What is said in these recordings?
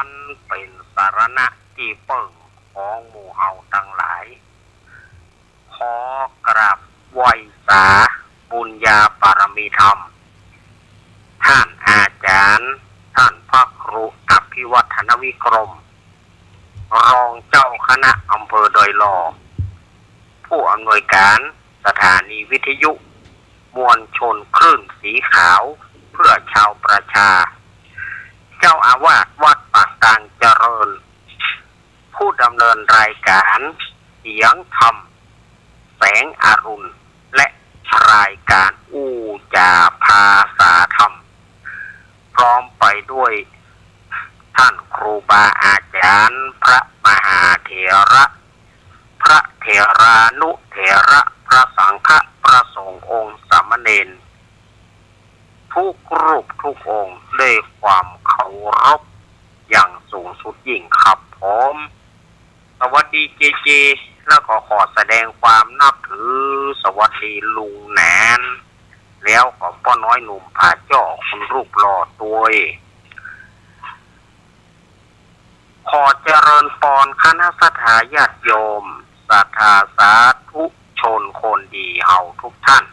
รเป็นสารณะที่เปิ่งของหมู่เฮาทั้งหลายขอกราบไหว้สาบุญญาบารมีธรรมท่านอาจารย์ท่านพระครูอภิวัฒนวิกรมรองเจ้าคณะอำเภอดอยหล่อผู้อำนวยการสถานีวิทยุมวลชนคลื่นสีขาวเพื่อชาวประชาเจ้าอาวาสวัดปากกลางเจริญผู้ดำเนินรายการเสียงธรรมแสงอรุณและรายการอู้จาภาษาธรรมพร้อมไปด้วยท่านครูบาอาจารย์พระมหาเถระพระเถรานุเถระพระสังฆพระสงฆ์องค์สามเณรทุกรูปทุกองค์ด้วยความเคารพอย่างสูงสุดยิ่งครับผมสวัสดีเจเจแล้วก็ขอแสดงความนับถือสวัสดีลุงแหนนแล้วก็ป้าน้อยหนุ่มผาเจ้าคนรูปหล่อตัวขอเจริญพรคณะสัตยาญาติโยมศรัทธาสาธุชนคนดีเฮาทุกท่าน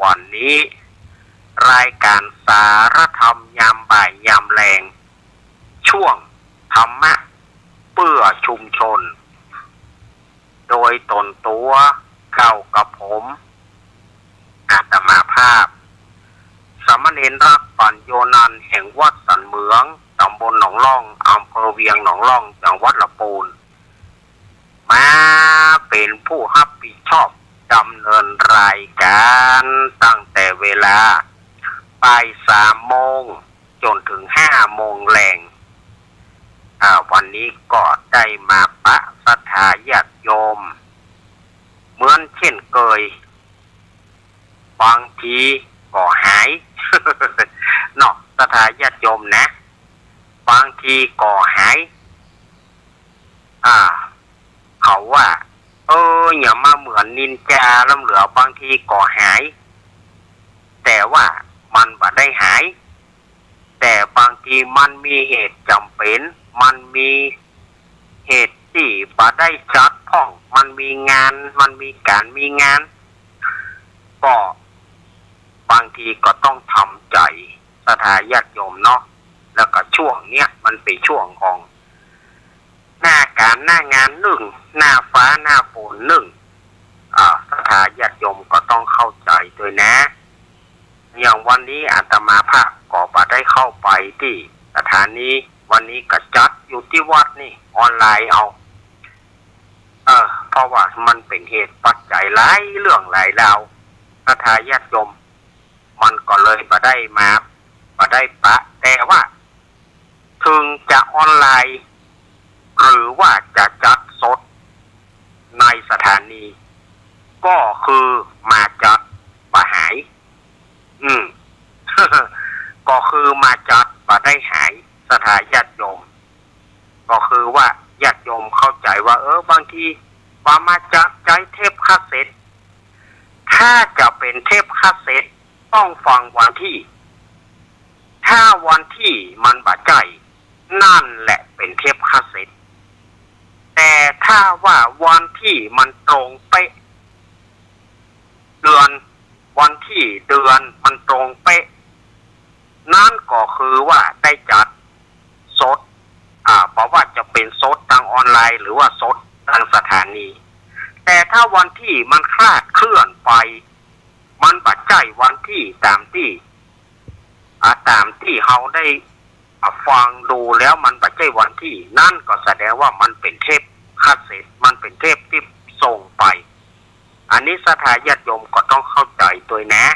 วันนี้รายการสารธรรมยามบ่ายยามแลงช่วงธรรมะเพื่อชุมชนโดยตนตัวเข้ากับผมอาตมาภาพสามเณรรักปัญโยนันท์แห่งวัดสันเหมืองตำบลหนองล่องอำเภอเวียงหนองล่องจังหวัดลำพูนมาเป็นผู้รับผิดชอบดำเนินรายการตั้งแต่เวลาบ่าย3 โมงจนถึง5 โมงแรงวันนี้ก็ได้มาปะศรัทธาญาติโยมเหมือนเช่นเคยบางทีก็หาย เนาะศรัทธาญาติโยมนะบางทีก็หายเขาว่าอย่ามาเหมือนนินจาล้ำเหลือบางทีก็หายแต่ว่ามันบ่ได้หายแต่บางทีมันมีเหตุจำเป็นมันมีเหตุที่บ่ได้จัดพ้องมันมีงานมันมีการมีงานก็บางทีก็ต้องทำใจศรัทธาญาติโยมเนาะแล้วก็ช่วงเนี้ยมันเป็นช่วงของหน้าการหน้างานหนึ่งหน้าฟ้าหน้าฝนหนึ่งศรัทธาญาติโยมก็ต้องเข้าใจด้วยนะอย่างวันนี้อาตมาภาพก็บ่ได้เข้าไปที่สถานีวันนี้ก็จัดอยู่ที่วัดนี่ออนไลน์เอาเพราะว่ามันเป็นเหตุปัจจัยหลายเรื่องหลายราวศรัทธาญาติโยมมันก็เลยบ่ได้มาบ่ได้ปะแต่ว่าถึงจะออนไลน์หรือว่าจะจัดสดในสถานีก็คือมาจัดบ่หาย ก็คือมาจัดบ่ได้หายศรัทธาญาติโยมก็คือว่าญาติโยมเข้าใจว่าบางทีว่ามาจัดใจเทปคาสเซ็ตถ้าจะเป็นเทปคาสเซ็ตต้องฟังวันที่ถ้าวันที่มันบ่ใจนั่นแหละเป็นเทปคาสเซ็ตแต่ถ้าว่าวันที่มันตรงเป๊ะเดือนวันที่เดือนมันตรงเป๊ะนั่นก็คือว่าได้จัดสดเพราะว่าจะเป็นสดทางออนไลน์หรือว่าสดทางสถานีแต่ถ้าวันที่มันคลาดเคลื่อนไปมันปัจจัยวันที่ตามที่เฮาได้ฟังดูแล้วมันปัจจัยวันที่นั่นก็แสดงว่ามันเป็นเทปคาสเซ็ตมันเป็นเทปที่ส่งไปอันนี้ศรัทธาญาติโยมก็ต้องเข้าใจด้วยนะ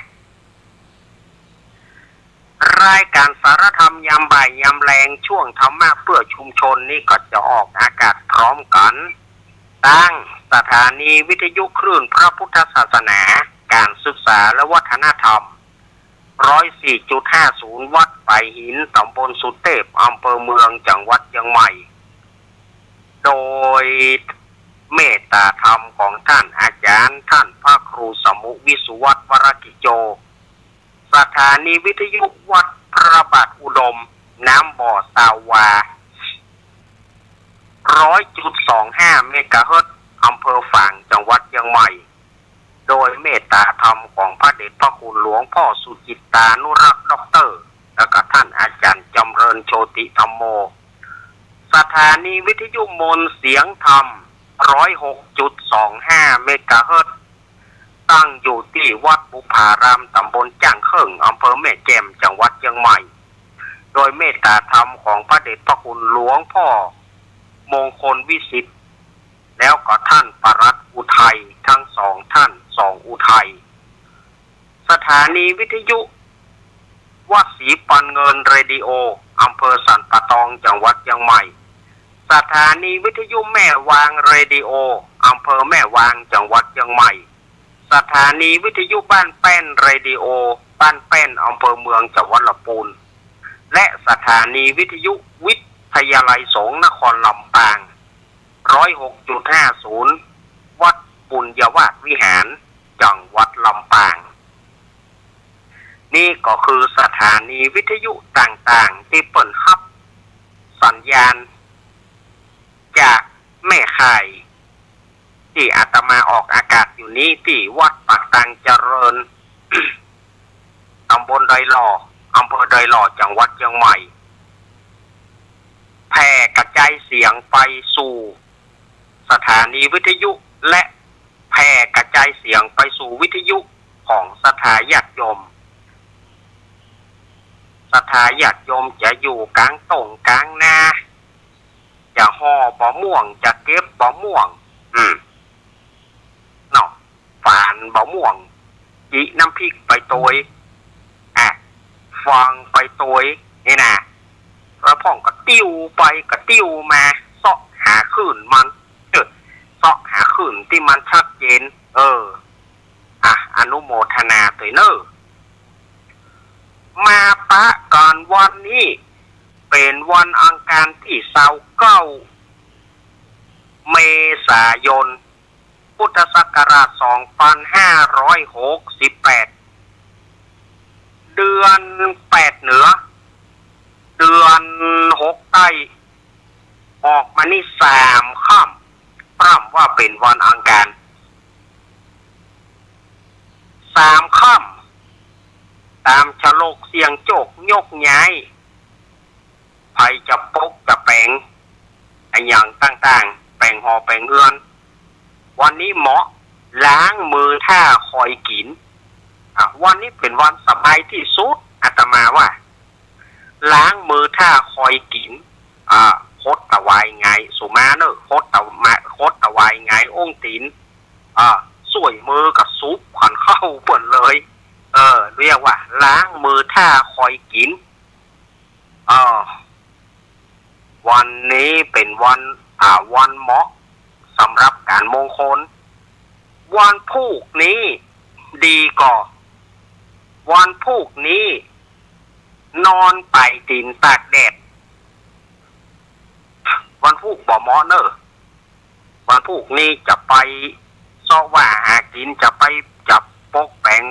รายการสารธรรมยามบ่ายยามแลงช่วงธรรมะเพื่อชุมชนนี่ก็จะออกอากาศพร้อมกันตั้งสถานีวิทยุคลื่นพระพุทธศาสนาการศึกษาและวัฒนธรรม 104.50 วัดไปหินตำบลสุเทพอำเภอเมืองจังหวัดเชียงใหม่โดยเมตตาธรรมของท่านอาจารย์ท่านพระครูสมุวิสุวัฒน์วรกิโจสถานีวิทยุวัดพระบาทอุดม น้ำบ่อซาวา 100.25 เมกะเฮิรตซ์อำเภอฝางจังหวัดเชียงใหม่โดยเมตตาธรรมของพระเดชพระคุณหลวงพ่อสุจิตตานุรักษ์ด็อกเตอร์และก็ท่านอาจารย์จำเริญโชติธรรมโมสถานีวิทยุมนต์เสียงธรรม 106.25 เมกะเฮิรตซ์ตั้งอยู่ที่วัดบุพารามตำบลจ้างเขิงอำเภอแม่แจ่มจังหวัดเชียงใหม่โดยเมตตาธรรมของพระเดชพระคุณหลวงพ่อมงคลวิสิทธิ์แล้วก็ท่านปรัตอุทัยทั้งสองท่านสองอุทัยสถานีวิทยุวัดศรีปันเงินเรดิโออำเภอสันปะตองจังหวัดเชียงใหม่สถานีวิทยุแม่วางเรดิโออำเภอแม่วางจังหวัดเชียงใหม่สถานีวิทยุบ้านแป้นเรดิโอบ้านแป้นอำเภอเมืองจังหวัดลำพูนและสถานีวิทยุวิทยาลัยสงฆ์นครลำปาง 106.50 วัดบุญยวาสวิหารจังหวัดลำปางนี่ก็คือสถานีวิทยุต่างๆที่เปิดรับสัญญาณจากแม่ข่ายที่อาตมาออกอากาศอยู่นี้ที่วัดปากตังเจริญ ตำบลดอยหล่ออำเภอดอยหล่อจังหวัดเชียงใหม่แผ่กระจายเสียงไปสู่สถานีวิทยุและแผ่กระจายเสียงไปสู่วิทยุของสถาญาติโยมสถาญาติโยมจะอยู่กลางตงกลางนาจะห่อบ่ม่วงจะเก็บบ่ม่วงเนาะฝานบ่ม่วงจีน้ำพริกไปตวยฟังไปตวยนี่นะแล้วพ่องก็ติ้วไปก็ติ้วมาเสาะหาขึ้นมันเสาะหาขึ้นที่มันชัดเจนอนุโมทนาตัวเนอมาปะก่อนวันนี้เป็นวันอังคารที่29 เมษายน พุทธศักราช 2568 เดือน8เหนือเดือน6ใต้ออกมานี่3ค่ำปร่ำว่าเป็นวันอังคาร3ค่ำตามฉลกเสียงโจกยกย้ายไผจะปกจะแปลงอย่างต่างๆแปลงหอแปลงเฮือนวันนี้เหมาะล้างมือท่าคอยกินวันนี้เป็นวันสบายที่สุดอาตมาว่าล้างมือท่าคอยกินโคตรตะวายไงสุมาเนอะโคตรตะวายไงองตีนสวยมือกับซุปขวัญเข้าเปิดเลยเรียกว่าล้างมือท่าคอยกินวันนี้เป็นวันเหมาะสำหรับการมงคลวันพุธนี้ดีก่อวันพุธนี้นอนไปตีนตากแดดวันพุธบ่เหมาะเนอะวันพุธนี้จะไปซ้อว่าหากินจะไปจับปกแปลง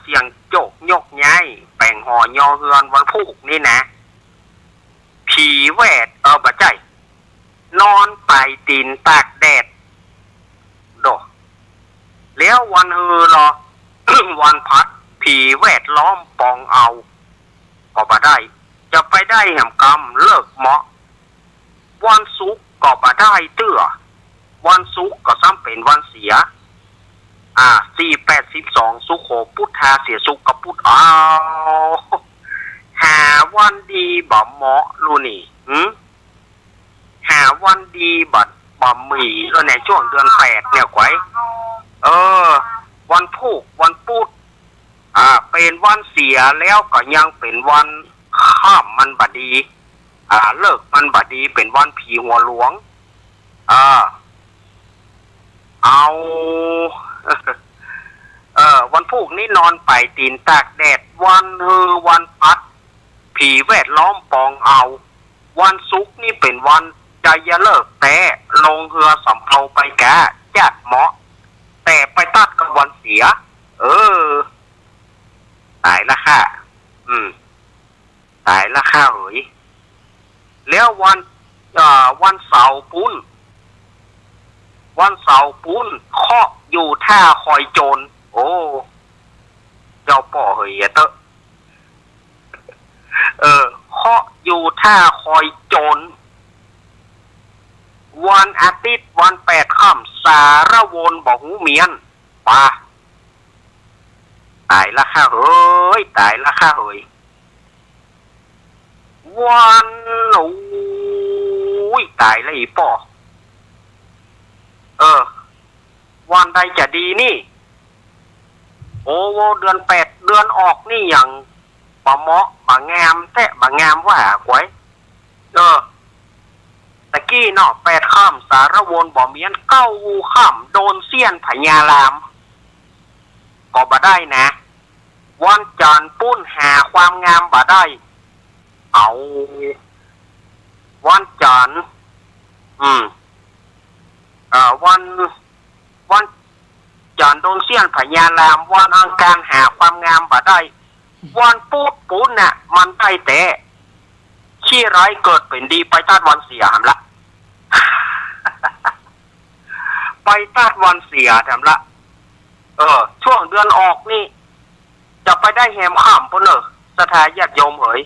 เสียงโจกยกย้ายแปลงห่อยอเฮือนวันพุธนี้นะผีแวดบ่ใจนอนไปตีนตากแดดโดแล้ววันรอ วันพัดผีแวดล้อมปองเอาก็บ่ได้จะไปได้แห่มกรรมเลิกเหมาะวันศุกร์ก็บ่ได้เตื้อวันศุกร์ก็ซ้ำเป็นวันเสีย482สุโขพุทธาเสียสุขกับพุทธหาวันดีบ่เหมาะรู้นี่หาวันดีบ่มีแล้วในช่วงเดือน8เนี่ยไว้วันพุธเป็นวันเสียแล้วก็ยังเป็นวันข้ามมันบดีเลิกมันบดีเป็นวันผีหัวหลวงเอาวันพุธนี้นอนไปตีนตากแดดวันพัดผีแวดล้อมปองเอาวันศุกร์นี่เป็นวันใจเลิกแต่ลงเรือสำเภาไปแกจัดเหมาะแต่ไปตัดกับวันเสียตายละค่ะต ตายละข้าเอ๋ยแล้ววันเสาร์ปุ้นเคาะอยู่ท่าคอยโจรโอ้เจ้าป่อเฮ้ยเตอะเคาะอยู่ท่าคอยโจรวันอาทิตย์วัน8 ค่ำสารวนบอกหูเมียนป่าตายละข้าเฮ้ยตายละข้าเฮ้ยวันโอ้ยตายละอีป่อวันใดจะดีนี่โอ้เดือน8เดือนออกนี่อย่างปะเหมาะปะงามแท้ปะงามว่าหวยตะกี้เนาะ8 ค่ำสารวนบ่เมียน9 ค่ำโดนเสี้ยนพญารามก็บ่ได้นะวันจันทร์ปุ้นหาความงามบ่ได้เอาวันจันทร์วันจันทร์โดนเสี้ยนพญารามวันอังคารหาความงามบ่ได้วันปูดปุ้นน่ะมันได้แต่ขี้ร้ายเกิดเป็นดีไปตาดวันเสียหำละ ไปตาดวันเสียแถมละช่วงเดือนออกนี่จะไปได้แหมข้ามพุ่นสถาญาติโยมเอ๋ย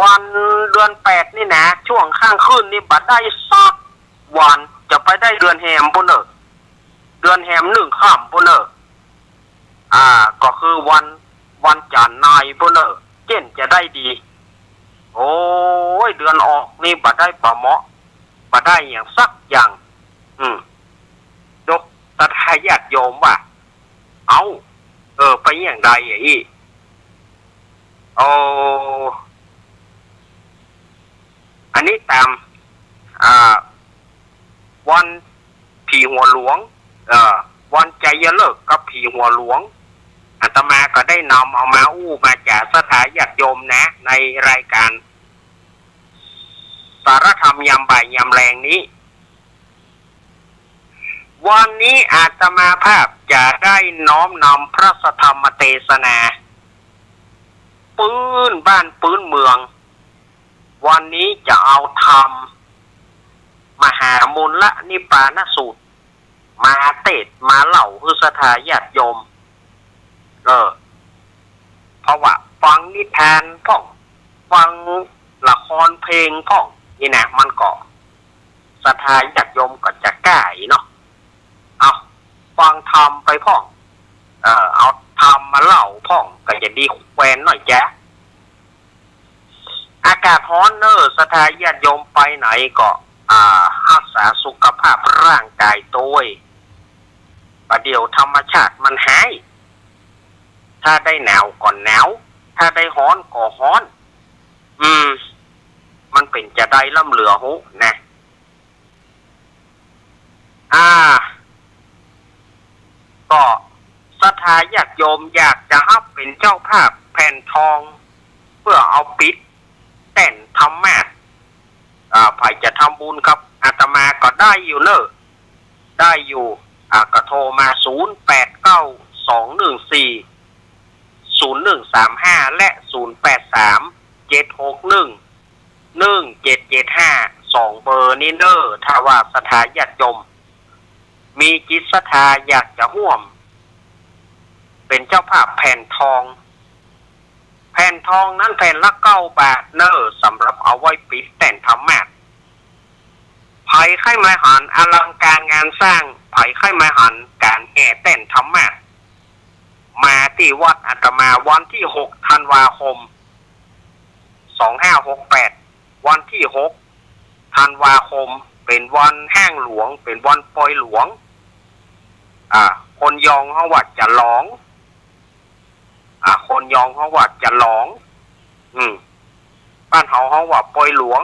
วันเดือน8นี่นะช่วงข้างคืนนี่บัดได้สักวันจะไปได้เดือนแหมพุ่นเดือนแหม1 ค่ำพุ่นก็คือวันจันทร์นายพุ่นเจนจะได้ดีโอ้ยเดือนออกนี่บัดได้ปะเหมาะบัดได้อย่างสักอย่างยกตาทายญาติโยมว่าเอาไปอย่างใดอีอันนี้ตามวันผีหัวหลวงวันใจเลิกกับผีหัวหลวงอาตมาก็ได้นำเอามามาจากสถาญาติโยมนะในรายการสารธรรมยามบ่ายยามแรงนี้วันนี้อาตมาภาพจะได้น้อมนำพระธรรมเทศนาปืนบ้านปืนเมืองวันนี้จะเอาธรรมมหามูลละนิพพานสูตรมาเทศมาเล่าคือสถาญาติโยมเพราะว่าฟังนิทานพ่องฟังละครเพลงพ่องนี่นะมันก็ศรัทธาญาติโยมก็จะกล้าเนาะเอาฟังธรรมไปพ่องเอาธรรมมาเล่าพ่องก็จะดีแควนหน่อยแจ๊อากาศร้อนศรัทธาญาติโยมไปไหนก็รักษาสุขภาพร่างกายตัวประเดี๋ยวธรรมชาติมันหายถ้าได้หนาวก็หนาวถ้าได้ร้อนก็ร้อนมันเป็นจะได้ล่ำเหลือหูนะก็ศรัทธาญาติโยมอยากจะรับเป็นเจ้าภาพแผ่นทองเพื่อเอาปิดแต่นธรรมะใครจะทำบุญครับอาตมาก็ได้อยู่ได้อยู่ก็โทรมา0892140135และ0837611775 2เบอร์นี้ถ้าว่าศรัทธาญาติโยมมีจิตศรัทธาอยากจะร่วมเป็นเจ้าภาพแผ่นทองนั้นแผ่นละ9 บาทสำหรับเอาไว้ปิดแต่นธรรมะไผ่ไข่ไม้หันอลังการงานสร้างไผ่ไข่ไม้หันการแห่แต่นธรรมะมาที่วัดอาตมาวันที่6 ธันวาคม 2568วันที่6 ธันวาคมเป็นวันแห้งหลวงเป็นวันปล่อยหลวงคนยองเขาว่าจะร้องคนยองเขาว่าจะร้องบ้านเขาว่าปล่อยหลวง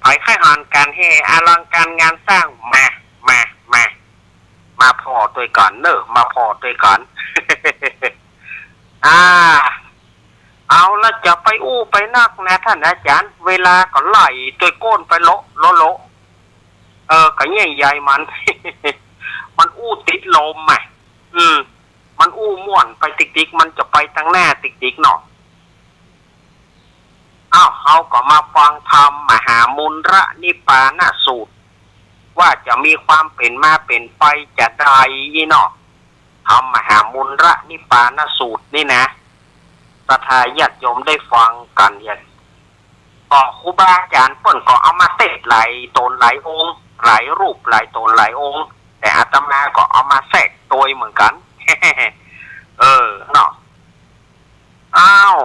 ภายค่ายหานการแห่อลังการงานสร้างมาพอตัวก่อนมาพอตัวก่อน เอาละจะไปไปนักนะท่านอาจารย์เวลาก็ไหลตัวก้นไปโลก็ใหญ่มัน มันติดลม มันอู้ม่วนไปติ๊กๆมันจะไปทางหน้าติ๊กๆเนาะอ้าวเขาก็มาฟังธรรมมหามุนระนิพพานสูตรว่าจะมีความเป็นมาเป็นไปจะได้เนาะธรรมมหามุนระนิพพานสูตรนี่นะศรัทธาญาติโยมได้ฟังกันอย่างก็ครูบาอาจารย์เปิ้นก็เอามาเทศหลายตนหลายองค์หลายรูปหลายตนหลายองค์แต่อาตมาก็เอามาแทรกตัวเหมือนกันเนาะอ้าว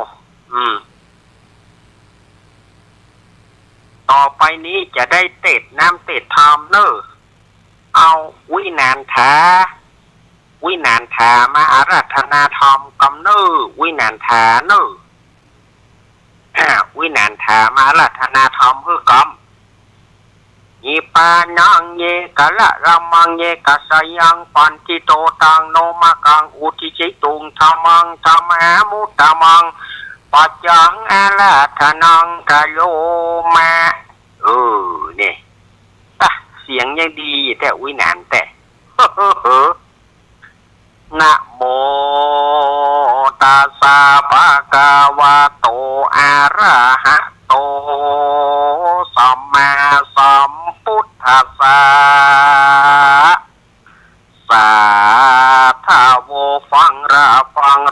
ต่อไปนี้จะได้เตดน้ำเตดธรรมเนอะเอาวินานถามาอาราธนาธรรมกำเนอวินานถาเนอวินานถามาอาราธนาธรรมเพื่อกรรมยิปานังเยกะละรามังเยกะสยังปันติโตตังโนมากังอุทิจิตุงธรรมังธรรมะมุตตะมังปัจจังอาราธนังทะโลมาเนี่ยเสียงยังดีแต่วินานแต่นะโมตัสสะภะคะวะโตอะระหะโตสัมมาสัมพุทธัสสะสาธุฟัง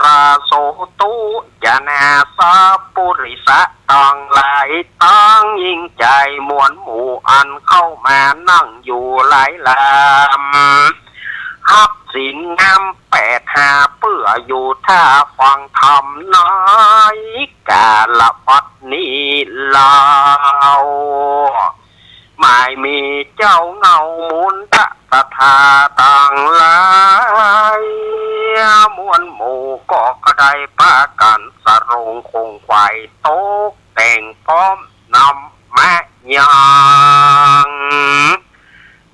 ราโสตุยานาสัพปุริสะตังหลายตั้งยิ่งใจมวลหมู่อันเข้ามานั่งอยู่หลายลำฮับศีลงาม85เปื่ออยู่ท่าฟังธรรมน้อยกาลปัดนี้ลาวหมายมีเจ้าเงามุนตะตถาต่างหลายมวลหมู่ก็กระไดปากันสรงคงควายโต๊ะแต่งพร้อมนำแม่ยัง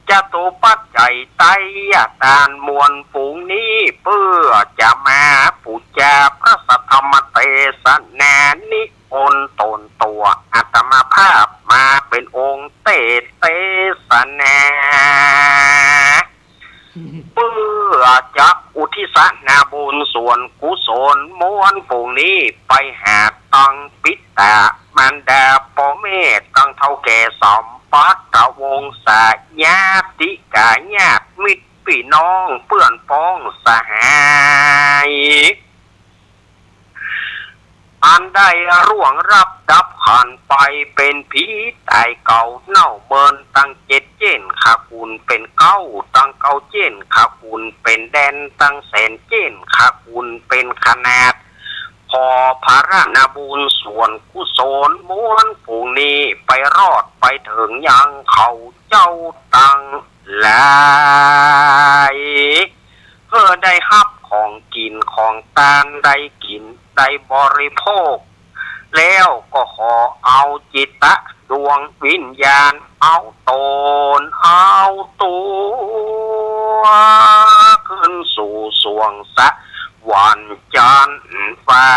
จะตุปัจจัยไตยตานมวลฝูงนี้เพื่อจะมาปูจาพระสัทธรรมเทศนานิมนต์ตนตัวอาตมาภาพมาเป็นองค์เทศนาเพื่อจะอุทิศนาบุญส่วนกุศลมวลฝูงนี้ไปหาตังปิตามันดาปเมตตังเท่าแก่สมปัตตะวงศาญาติกาญาติมิตรพี่น้องเพื่อนพ้องสหายอันได้ร่วงรับดับขันไปเป็นผีตายเก่าเน่าเบินตั้ง7 เจนขาคุณเป็นเก้าตั้ง9 เจนขาคุณเป็นแดนตั้ง100,000 เจนขาคุณเป็นขนาดพอภารณบุญส่วนกุศลม้วนฝูงนี้ไปรอดไปถึงยังเขาเจ้าตังหลายเพื่อได้ฮับของกินของทานได้กินได้บริโภคแล้วก็ขอเอาจิตตะดวงวิญญาณเอาตนเอาตัวขึ้นสู่สวงสะวันจันทร์ฟ้า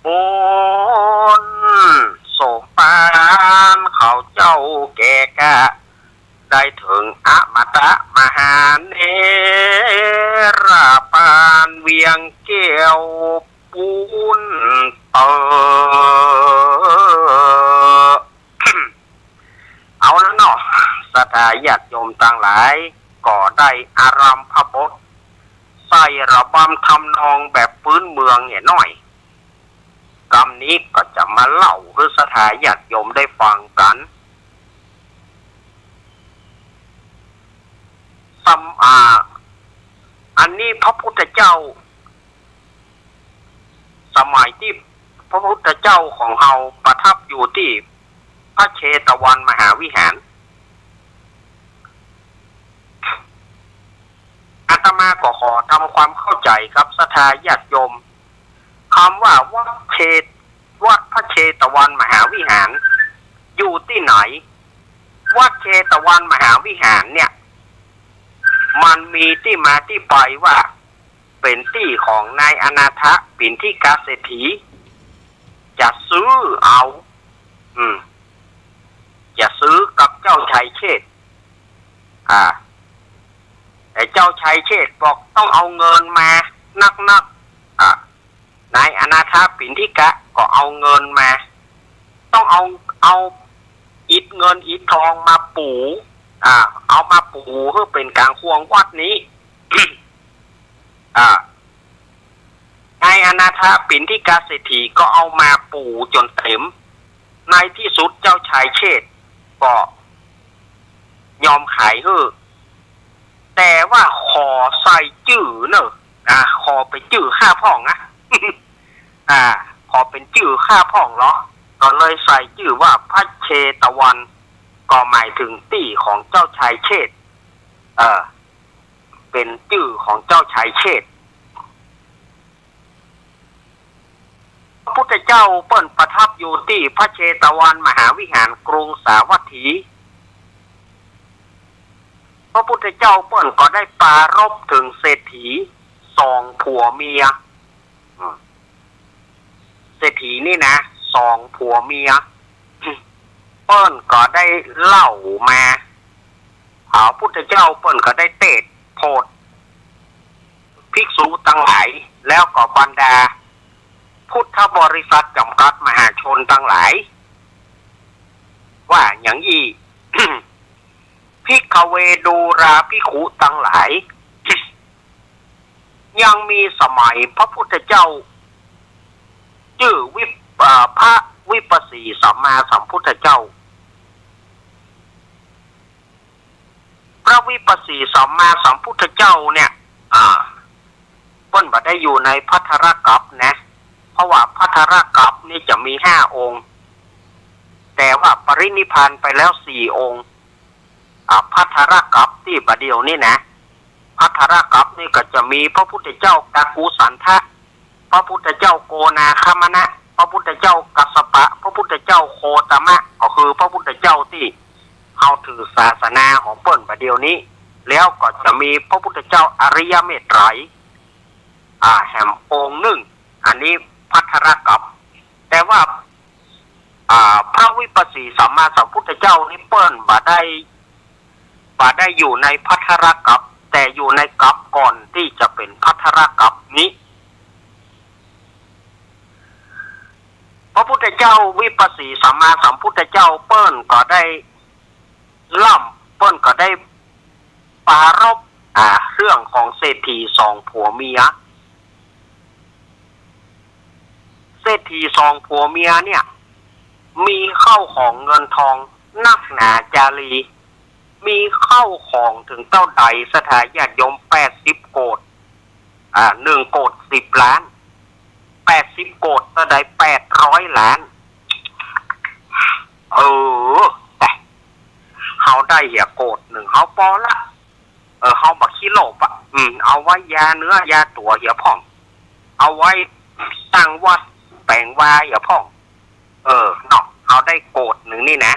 บนโสปานเขาเจ้าแก่กะได้ถึงอมตะมหาเนราปานเวียงเกี่ยวปูนเอาแล้วเนาะศรัทธาญาติโยมต่างหลายก็ได้อารัมภบทใส่ระบำทำนองแบบพื้นเมืองเนี่ยน้อยกรรมนี้ก็จะมาเล่าให้ศรัทธาญาติโยมได้ฟังกันอันนี้พระพุทธเจ้าสมัยที่พระพุทธเจ้าของเราประทับอยู่ที่พระเชตวันมหาวิหารอาตมาก็ขอทำความเข้าใจครับศรัทธาญาติโยมคำว่าวัดพระเชตวันมหาวิหารอยู่ที่ไหนวัดเชตวันมหาวิหารเนี่ยมันมีที่มาที่ไปว่าเป็นที่ของนายอนาถปิณฑิกเศรษฐีจะซื้อเอาจะซื้อกับเจ้าชัยเชษฐ์ แต่เจ้าชัยเชษฐ์บอกต้องเอาเงินมานักนายอนาถปิณฑิกะก็เอาเงินมาต้องเอาอิฐเงินอิฐทองมาปูเอามาปูเพื่อเป็นการควงวัดนี้ นายอนาถปิณฑิกะเศรษฐีก็เอามาปูจนเต็มในที่สุดเจ้าชายเชษฐ์ก็ยอมขายแต่ว่าขอใส่จื่อเนอะขอไปจื่อข้าพ่องขอเป็นจื่อข้าพ่องเหรอก็เลยใส่จื่อว่าพระเชตวันก็หมายถึงตี้ของเจ้าชายเชษฐ์เป็นจื่อของเจ้าชายเชษฐ์พระพุทธเจ้าเปิ้นประทับอยู่ที่พระเชตวันมหาวิหารกรุงสาวัตถีพระพุทธเจ้าเปิ้นก็ได้ปรารภถึงเศรษฐีสองผัวเมียเศรษฐีนี่นะสองผัวเมียเปิ้นก็ได้เล่ามาพระพุทธเจ้าเปิ้นก็ได้เตศโพธภิกษุทั้งหลายแล้วก็บรรดาพุทธบริษัทจำกัดมหาชนทั้งหลายว่าอย่างอี้ ภิกขเวดูราภิกขุทั้งหลาย ยังมีสมัยพระพุทธเจ้าชื่อพระวิปัสสีสัมมาสัมพุทธเจ้าพระวิปัสสีสัมมาสัมพุทธเจ้าเนี่ยเพิ่นบ่ได้อยู่ในภัททรกัปนะเพราะว่าภัททรกัปนี่จะมี5 องค์แต่ว่าปรินิพพานไปแล้ว4 องค์ภัททรกัปที่บัดเดียวนี่นะภัททรกัปนี่ก็จะมีพระพุทธเจ้ากากุสันทะพระพุทธเจ้าโกนาคามนะพระพุทธเจ้ากัสสปะพระพุทธเจ้าโคตมะก็คือพระพุทธเจ้าที่เอาถือศาสนาของเปิ้นบัดเดียวนี้แล้วก็จะมีพระพุทธเจ้าอริยเมตไตรแห่งองค์หนึ่งอันนี้ภัททรกัปแต่ว่าพระวิปัสสีสัมมาสัมพุทธเจ้านี่เปิ้นบ่ได้อยู่ในภัททรกัปแต่อยู่ในกัปก่อนที่จะเป็นภัททรกัปนี้พระพุทธเจ้าวิปัสสีสัมมาสัมพุทธเจ้าเปิ้นก็ได้เปิ้นก็ได้ปรารภเรื่องของเศรษฐีสองผัวเมียเศรษฐีสองผัวเมียเนี่ยมีเข้าของเงินทองนักหนาจารีมีเข้าของถึงเท่าใดสถาญาติโยม80 โกฏ1 โกฏ10 ล้าน80 โกฏเท่าใด800 ล้านแต่เฮาได้เหี่ยโกฏ1เฮาพอละเฮาบักขี้โลภเอาไว้ยาเนื้อยาตัวเหี่ยพ่องเอาไว้ตั้งวัดแปลงวาเหี่ยพ่องเนาะเอาได้โกฏ1นี่นะ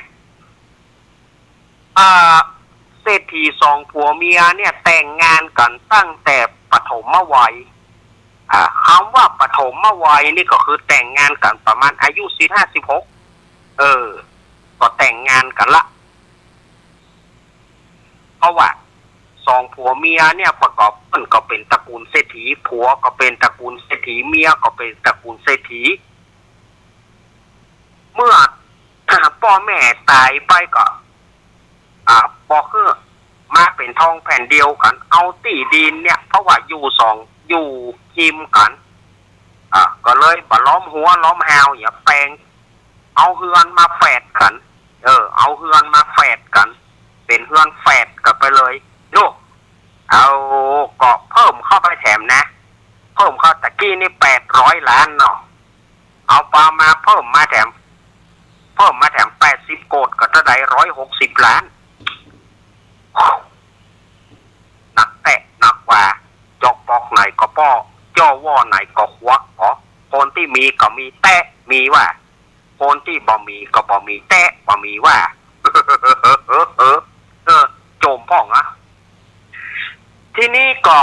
เศรษฐีสองผัวเมียเนี่ยแต่งงานกันตั้งแต่ปฐมวัยคำว่าปฐมวัยนี่ก็คือแต่งงานกันประมาณอายุ15-16ก็แต่งงานกันละเพราะว่าสองผัวเมียเนี่ยประกอบกันก็เป็นตระกูลเศรษฐีผัวก็เป็นตระกูลเศรษฐีเมียก็เป็นตระกูลเศรษฐีเมื่อพ่อแม่ตายไปก็พอคือมาเป็นทองแผ่นเดียวกันเอาที่ดินเนี่ยเพราะว่าอยู่กิมกันก็เลยบ่ล้อมหัวล้อมหาวอย่าแปลงเอาเฮือนมาแฝดกันเอาเฮือนมาแฝดกันเป็นเฮือนแฝดกันไปเลยลูกเอาก็เพิ่มเข้าไปแถมนะเพิ่มเข้าตะกี้นี่800 ล้านเนาะเอาปลามาเพิ่มมาแถม80 โกฏก็จะได้160 ล้านหนักแตะหนักกว่าจอกปอกไหนก็ป้อจ่อว่อไหนก็ควักคนที่มีก็มีแตะมีว่าคนที่บ่มีก็บ่มีแตะบ่มีว่าโจมพ่องทีนี้ก็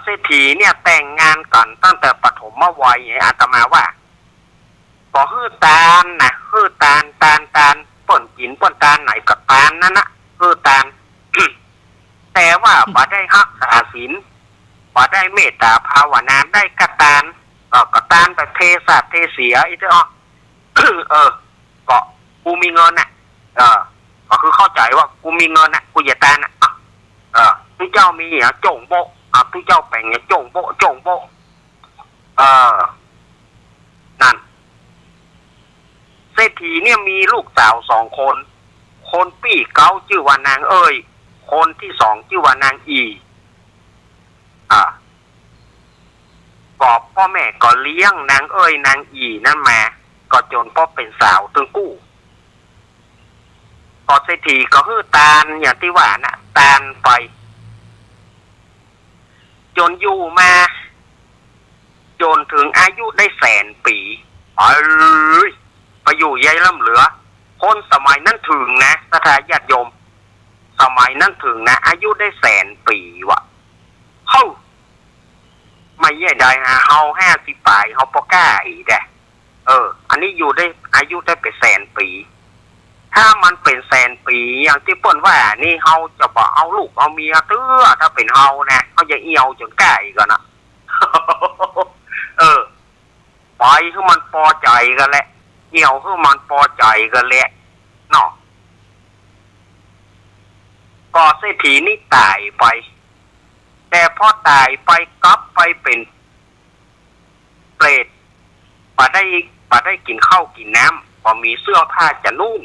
เศรษฐีเนี่ยแต่งงานกันตั้งแต่ปฐมวัยอาตมาว่าก็ฮื้อตาลนะฮื้อตาลป่นกินป่นตาลไหนกับตาลนั่นนะฮื้อตาล แต่ แต่ว่าบ่ได้รักษาศีลบ่ได้เมตตาภาวนาได้กตานกตานแบบเทศะเทเสียอีเด้อ ก็กูมีเงินน่ะก็คือเข้าใจว่ากูมีเงินน่ะกูอย่าตานน่ะทุกเจ้ามีโจ่งโบทุกเจ้าแป่งโจ่งโบนั่นเศรษฐีเนี่ยมีลูกสาว2 คนคนปี่เก้าชื่อว่านางเอ้ยคนที่2ชื่อว่านางอีก็พ่อแม่ก็เลี้ยงนางเอ้ยนางอีนั่นมาก็จนพ่อเป็นสาวตึงกู้ก็เศรษฐีก็คือตาลอย่างที่ว่านะตาลไปจนอยู่มาจนถึงอายุได้100,000 ปีไปอยู่ยายล่ำเหลือคนสมัยนั้นถึงนะสถาญาติโยมสมัยนั้นถึงนะอายุได้100,000 ปีวะเฮ้าไม่ใช่ได้ฮะเฮา50 ปีเฮาปก้าอีกแดอันนี้อยู่ได้อายุได้เป็น100,000 ปีถ้ามันเป็น100,000 ปีอย่างที่เปิ้นว่านี่เฮาจะบ่เอาลูกเอาเมียเตื้อถ้าเป็นเฮานะเฮาจะเอี่ยวจนใกล้ก่อนนะ ไปคือมันพอใจกันแหละเอี่ยวคือมันพอใจกันแหละเนาะก็เศรษฐีนี่ตายไปแต่พอตายไปกลับไปเป็นเปรตบ่ได้กินข้าวกินน้ำพอมีเสื้อผ้าจะนุ่ง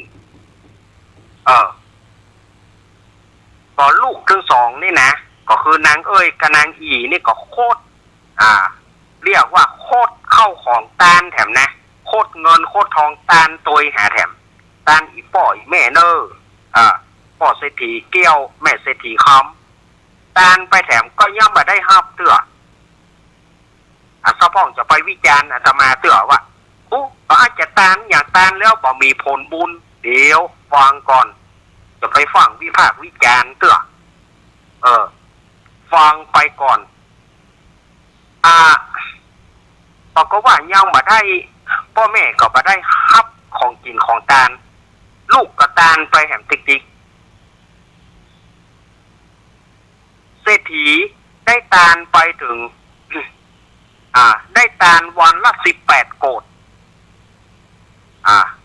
ก็ลูกทั้ง2นี่นะก็คือนางเอ้ยกับนางอีนี่ก็โคตรเรียกว่าโคตรเข้าของตานแถมนะโคตรเงินโคตรทองตานตัวหาแถมตานอีป่อยแม่เนพ่อเศรษฐีเกี้ยวแม่เศรษฐีคำตานไปแถมก็ย่อมมาได้ฮับเตื้อสะพ่องจะไปวิจารณ์อาตมาเตื้อว่าอาจจะตานอย่างตานแล้วบ่มีผลบุญเดี๋ยวฟังก่อนจะไปฟังวิพากษ์วิจารณ์เตื้อฟังไปก่อนบอกก็ว่ายังมาได้พ่อแม่ก็มาได้ฮับของกินของตาลลูกก็ตาลไปแหมติ๊กเศรษฐีได้ตาลไปถึงได้ตาลวันละ18 โกฏ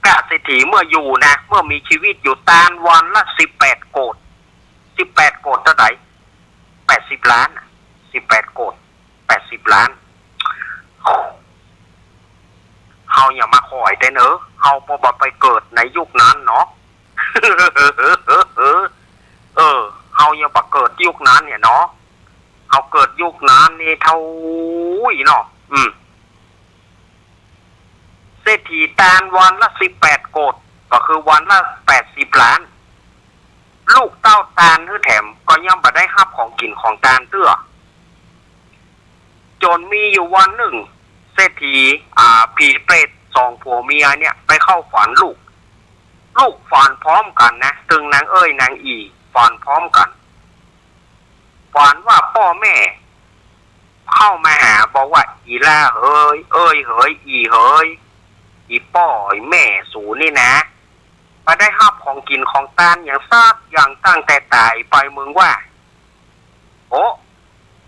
กะเศรษฐีเมื่ออยู่นะเมื่อมีชีวิตอยู่ตาลวันละ18 โกฏ18 โกฏเท่าไหร่80 ล้าน18 โกฏ80 ล้านเฮาอย่ามาคอยได้เนอะเฮาบ่ไปเกิดในยุคนั้นเนาะ เฮาอย่าบ่เกิดยุคนั้นเนี่ยเนาะเฮาเกิดยุคนั้นนี่เท่าเนาะเศรษฐีตาลวันละ18 โกฏก็คือวันละ80 ล้านลูกเต้าตาลคือแถมก็ย่อมบ่ได้รับของกินของตาลเตื้อจนมีอยู่วันหนึ่งเศรษฐีผีเปรต2 ผัวเมียเนี่ยไปเข้าฝันลูกฝันพร้อมกันนะตึงนางเอ้ยนางอีฝันพร้อมกันฝันว่าพ่อแม่เข้ามาหาบอกว่าอีล่าเฮ้ยอีเฮ้ยอีป้อยแม่สูนี่นะมาได้รับของกินของตานอย่างซากอย่างตั้งแต่ตายไปมึงว่าโอ้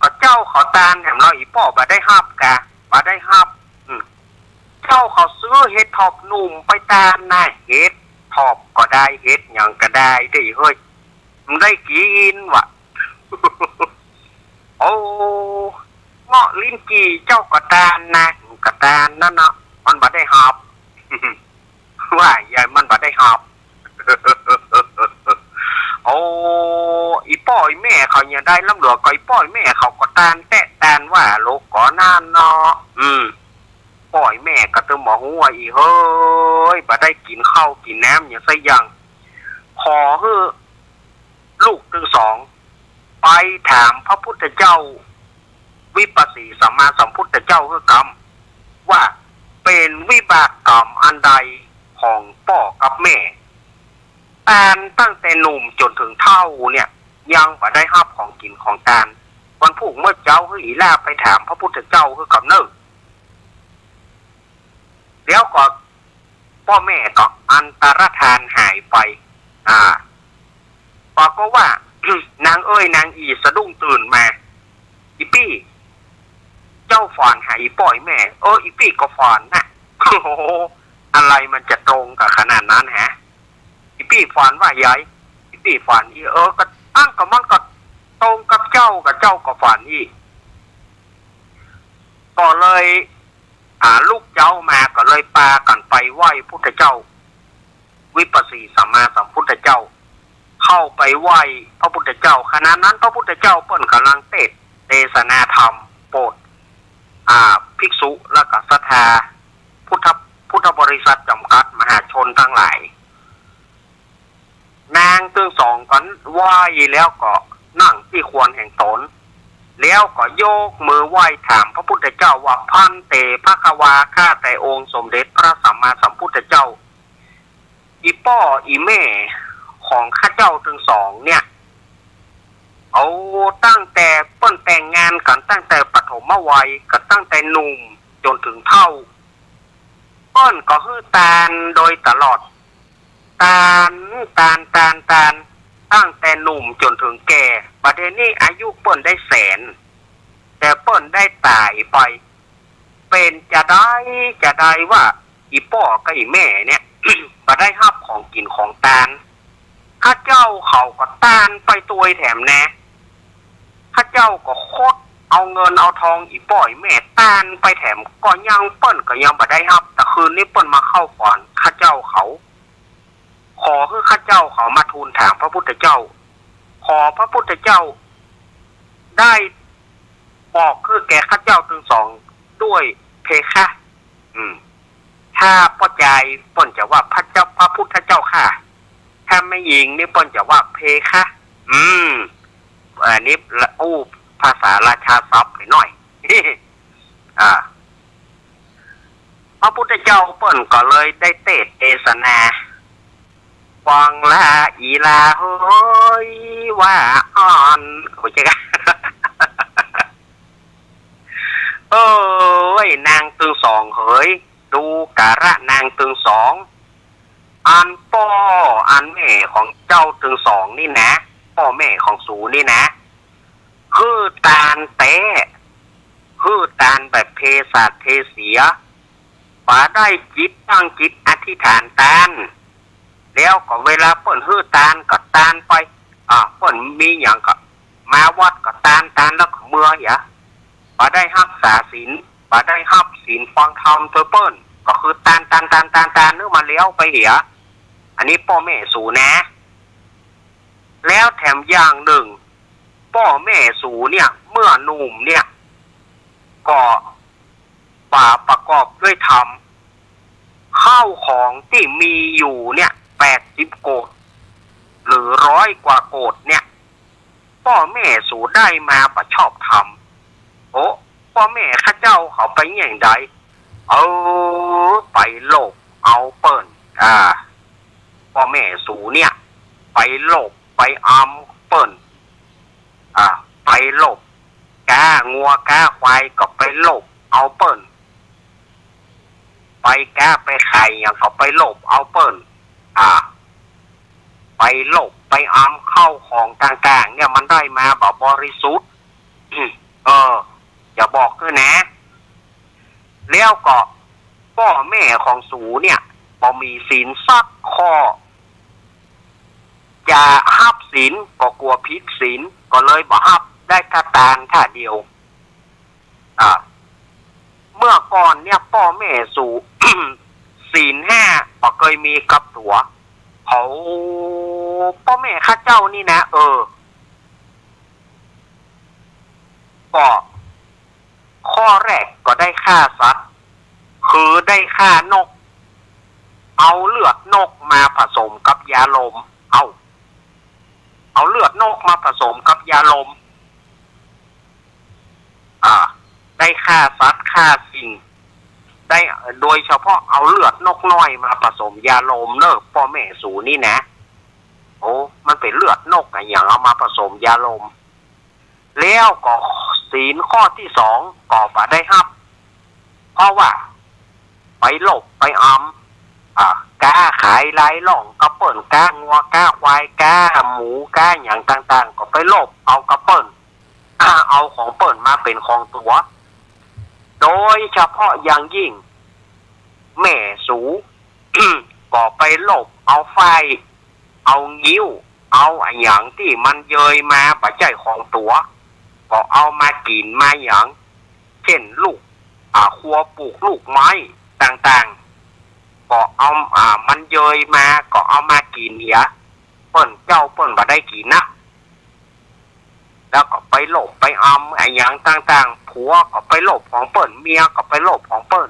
ก็เจ้าเขาตานแถมเราอีป้อมาได้รับกะมาได้รับเจ้าเขาซื้อเห็ดทอบหนุ่มไปตานนะเห็ดทอบก็ได้เห็ดอย่างก็ได้ดิเฮ้ยมันได้กินวะ โอ้เงาะลิ้นจีเจ้าก็ตานนะก็ตานนั่นเนาะมันมาได้รับ ว่าใหญ่มันมาได้รับ โอ้อีป้อยแม่เขาเนี่ยได้ล่ำเหลือก็อีป้อยแม่เขาก็ตานแตะตานว่าโลกก่อนนานเนาะป้อยแม่ก็ต้องบอกว่าอีเฮ้ยบ่ได้กินข้าวกินน้ำอย่างไสยังขอให้ลูกทั้ง2ไปถามพระพุทธเจ้าวิปัสสีสัมมาสัมพุทธเจ้าคือกรรมว่าเป็นวิบากกรรมอันใดของพ่อกับแม่ตาลตั้งแต่หนุ่มจนถึงเฒ่าเนี่ยยังบ่ได้รับของกินของตาลวันพุ่งเมื่อเจ้าคืออีล่าไปถามพระพุทธเจ้าคือกรรมเนอะเดี๋ยวก็พ่อแม่ก็อันตรธานหายไปบอกก็ว่า นางเอ้ยนางอีสะดุ้งตื่นมาอีปี้เจ้าฝันหาอีป่อยแม่อีปี้ก็ฝันนะโอ้โหอะไรมันจะตรงกับขนาดนั้นฮะอีปี้ฝันว่าใหญ่อีปี้ฝันก็ตั้งกับมันก็ตรงกับเจ้าก็ฝันอีก็เลยลูกเจ้ามาก็เลยปากันไปไหว้พุทธเจ้าวิปัสสีสัมมาสัมพุทธเจ้าเข้าไปไหว้พระพุทธเจ้าขณะนั้นพระพุทธเจ้าเปิ้นกำลังเทศนาธรรมโปรดภิกษุและก็ศรัทธาพุทธบริษัทจำกัดมหาชนทั้งหลายนางทั้งสองก็ไหว้แล้วก็นั่งที่ควรแห่งตนแล้วก็โยกมือไหว้ถามพระพุทธเจ้าว่าพันเตภควาข้าแต่องค์สมเด็จพระสัมมาสัมพุทธเจ้าอีป้ออีแม่ของข้าเจ้าทั้งสองเนี่ยเอาตั้งแต่เปิ้นแต่งงานกันตั้งแต่ปฐมวัยกันตั้งแต่หนุ่มจนถึงเฒ่าเปิ้นก็ฮื้อตาลโดยตลอดตาลตั้งแต่หนุ่มจนถึงแก่ประเดี๋ยวนี้อายุเปิ้นได้แสนแต่เปิ้นได้ตายไปเป็นจะได้ว่าอีป้อกับอีแม่เนี่ย มาได้รับของกินของตาลข้าเจ้าเขาก็ตาลไปตัวแถมแน่ข้าเจ้าก็โคตรเอาเงินเอาทองอีป้อยแม่ตาลไปแถมก็ยังเปิ้นก็ยังมาได้รับแต่คืนนี้เปิ้นมาเข้าก่อนข้าเจ้าเขาขอให้ข้าเจ้าเขามาทูลถามพระพุทธเจ้าขอพระพุทธเจ้าได้บอกคือแก่ข้าเจ้าทั้งสองด้วยเพคะถ้าพ่อใจเปิ้นจะว่าพระพุทธเจ้าค่ะถ้าไม่ยิงนี่เปิ้นจะว่าเพคะอันนี้ภาษาราชาศัพท์หน่อย พระพุทธเจ้าเปิ้นก็เลยได้เทศนาฟังละอีลาเฮ้ยว่าอ่อนโอ้ยจ้ะนางตึงสองเฮ้ยดูการะนางตึงสองอันพ่ออันแม่ของเจ้าตึงสองนี่นะพ่อแม่ของสูนี่นะคือตาลเตะคือตาลแบบเทศาเทเสียป่าได้จิตตั้งจิตอธิษฐานตาลแล้วก็เวลาเปิ้นฮื้อตาลก็ตาลไปเปิ้นมีอย่างก็มาวัดก็ตาลแล้วก็เมื่อยป่าได้รักษาศีลป่าได้รับศีลฟังธรรมเธอเปิ้นก็คือตาลนึกมาเลี้ยวไปเหียอันนี้พ่อแม่สูนะแล้วแถมอย่างหนึ่งพ่อแม่สูเนี่ยเมื่อหนุ่มเนี่ยก็ป่าประกอบด้วยธรรมข้าวของที่มีอยู่เนี่ย80 โกฏหรือ100 กว่าโกฏเนี่ยพ่อแม่สูได้มาประชอบธรรมพ่อแม่ข้าเจ้าเขาไปอย่างใดไปโลกเอาเปิ้นพ่อแม่สูเนี่ยไปโลกไปเปิ้นไปโลกกางัวกาควายก็ไปโลกเอาเปิ้นไปกาไปไข่อย่างก็ไปโลกเอาเปิ้นไปโลกไปเข้าของต่างๆเนี่ยมันได้มาแบบบริสุทธิ์อย่าบอกคือนะแล้วก็พ่อแม่ของสูเนี่ยพอมีศีลสักข้อจะหับศีลก็กลัวผิดศีลก็เลยบ่หับได้ท่าตาลท่าเดียวเมื่อก่อนเนี่ยพ่อแม่สู ศีล 5ก็เคยมีกับตัวเขาพ่อแม่ข้าเจ้านี่นะก็ข้อแรกก็ได้ฆ่าสัตว์คือได้ฆ่านกเอาเลือดนกมาผสมกับยาลมเอาเลือดนกมาผสมกับยาลมได้ฆ่าสัตว์ฆ่าสิ่งได้โดยเฉพาะเอาเลือดนกน้อยมาผสมยาลมเนอะพ่อแม่สูนี่นะมันเป็นเลือดนกอย่างเอามาผสมยาลมแล้วก็ศีลข้อที่2ก็บ่ได้รับเพราะว่าไปหลบไป ก้าขายไล่หล่องกระเปิ่นก้างัวก้าควายก้าหมูก้าอย่างต่างๆก็ไปลบเอากระเปิ่นเอาของเปิ่นมาเป็นของตัวโดยเฉพาะอย่างยิ่งแม่สู ก็ไปลบเอาไฟเอางิ้วเอาอย่างที่มันเยยมาปัจจัยของตัวก็เอามากินมาอย่างเช่นลูกครัวปลูกลูกไม้ต่างๆก็เอามันเยยมาก็เอามากินเหี้ยเปิ้นเจ้าเปิ้นบ่ได้กินนะแล้วก็ไปหลบไปอย่างต่างๆผัวก็ไปหลบของเปิ้นเมียก็ไปหลบของเปิ้น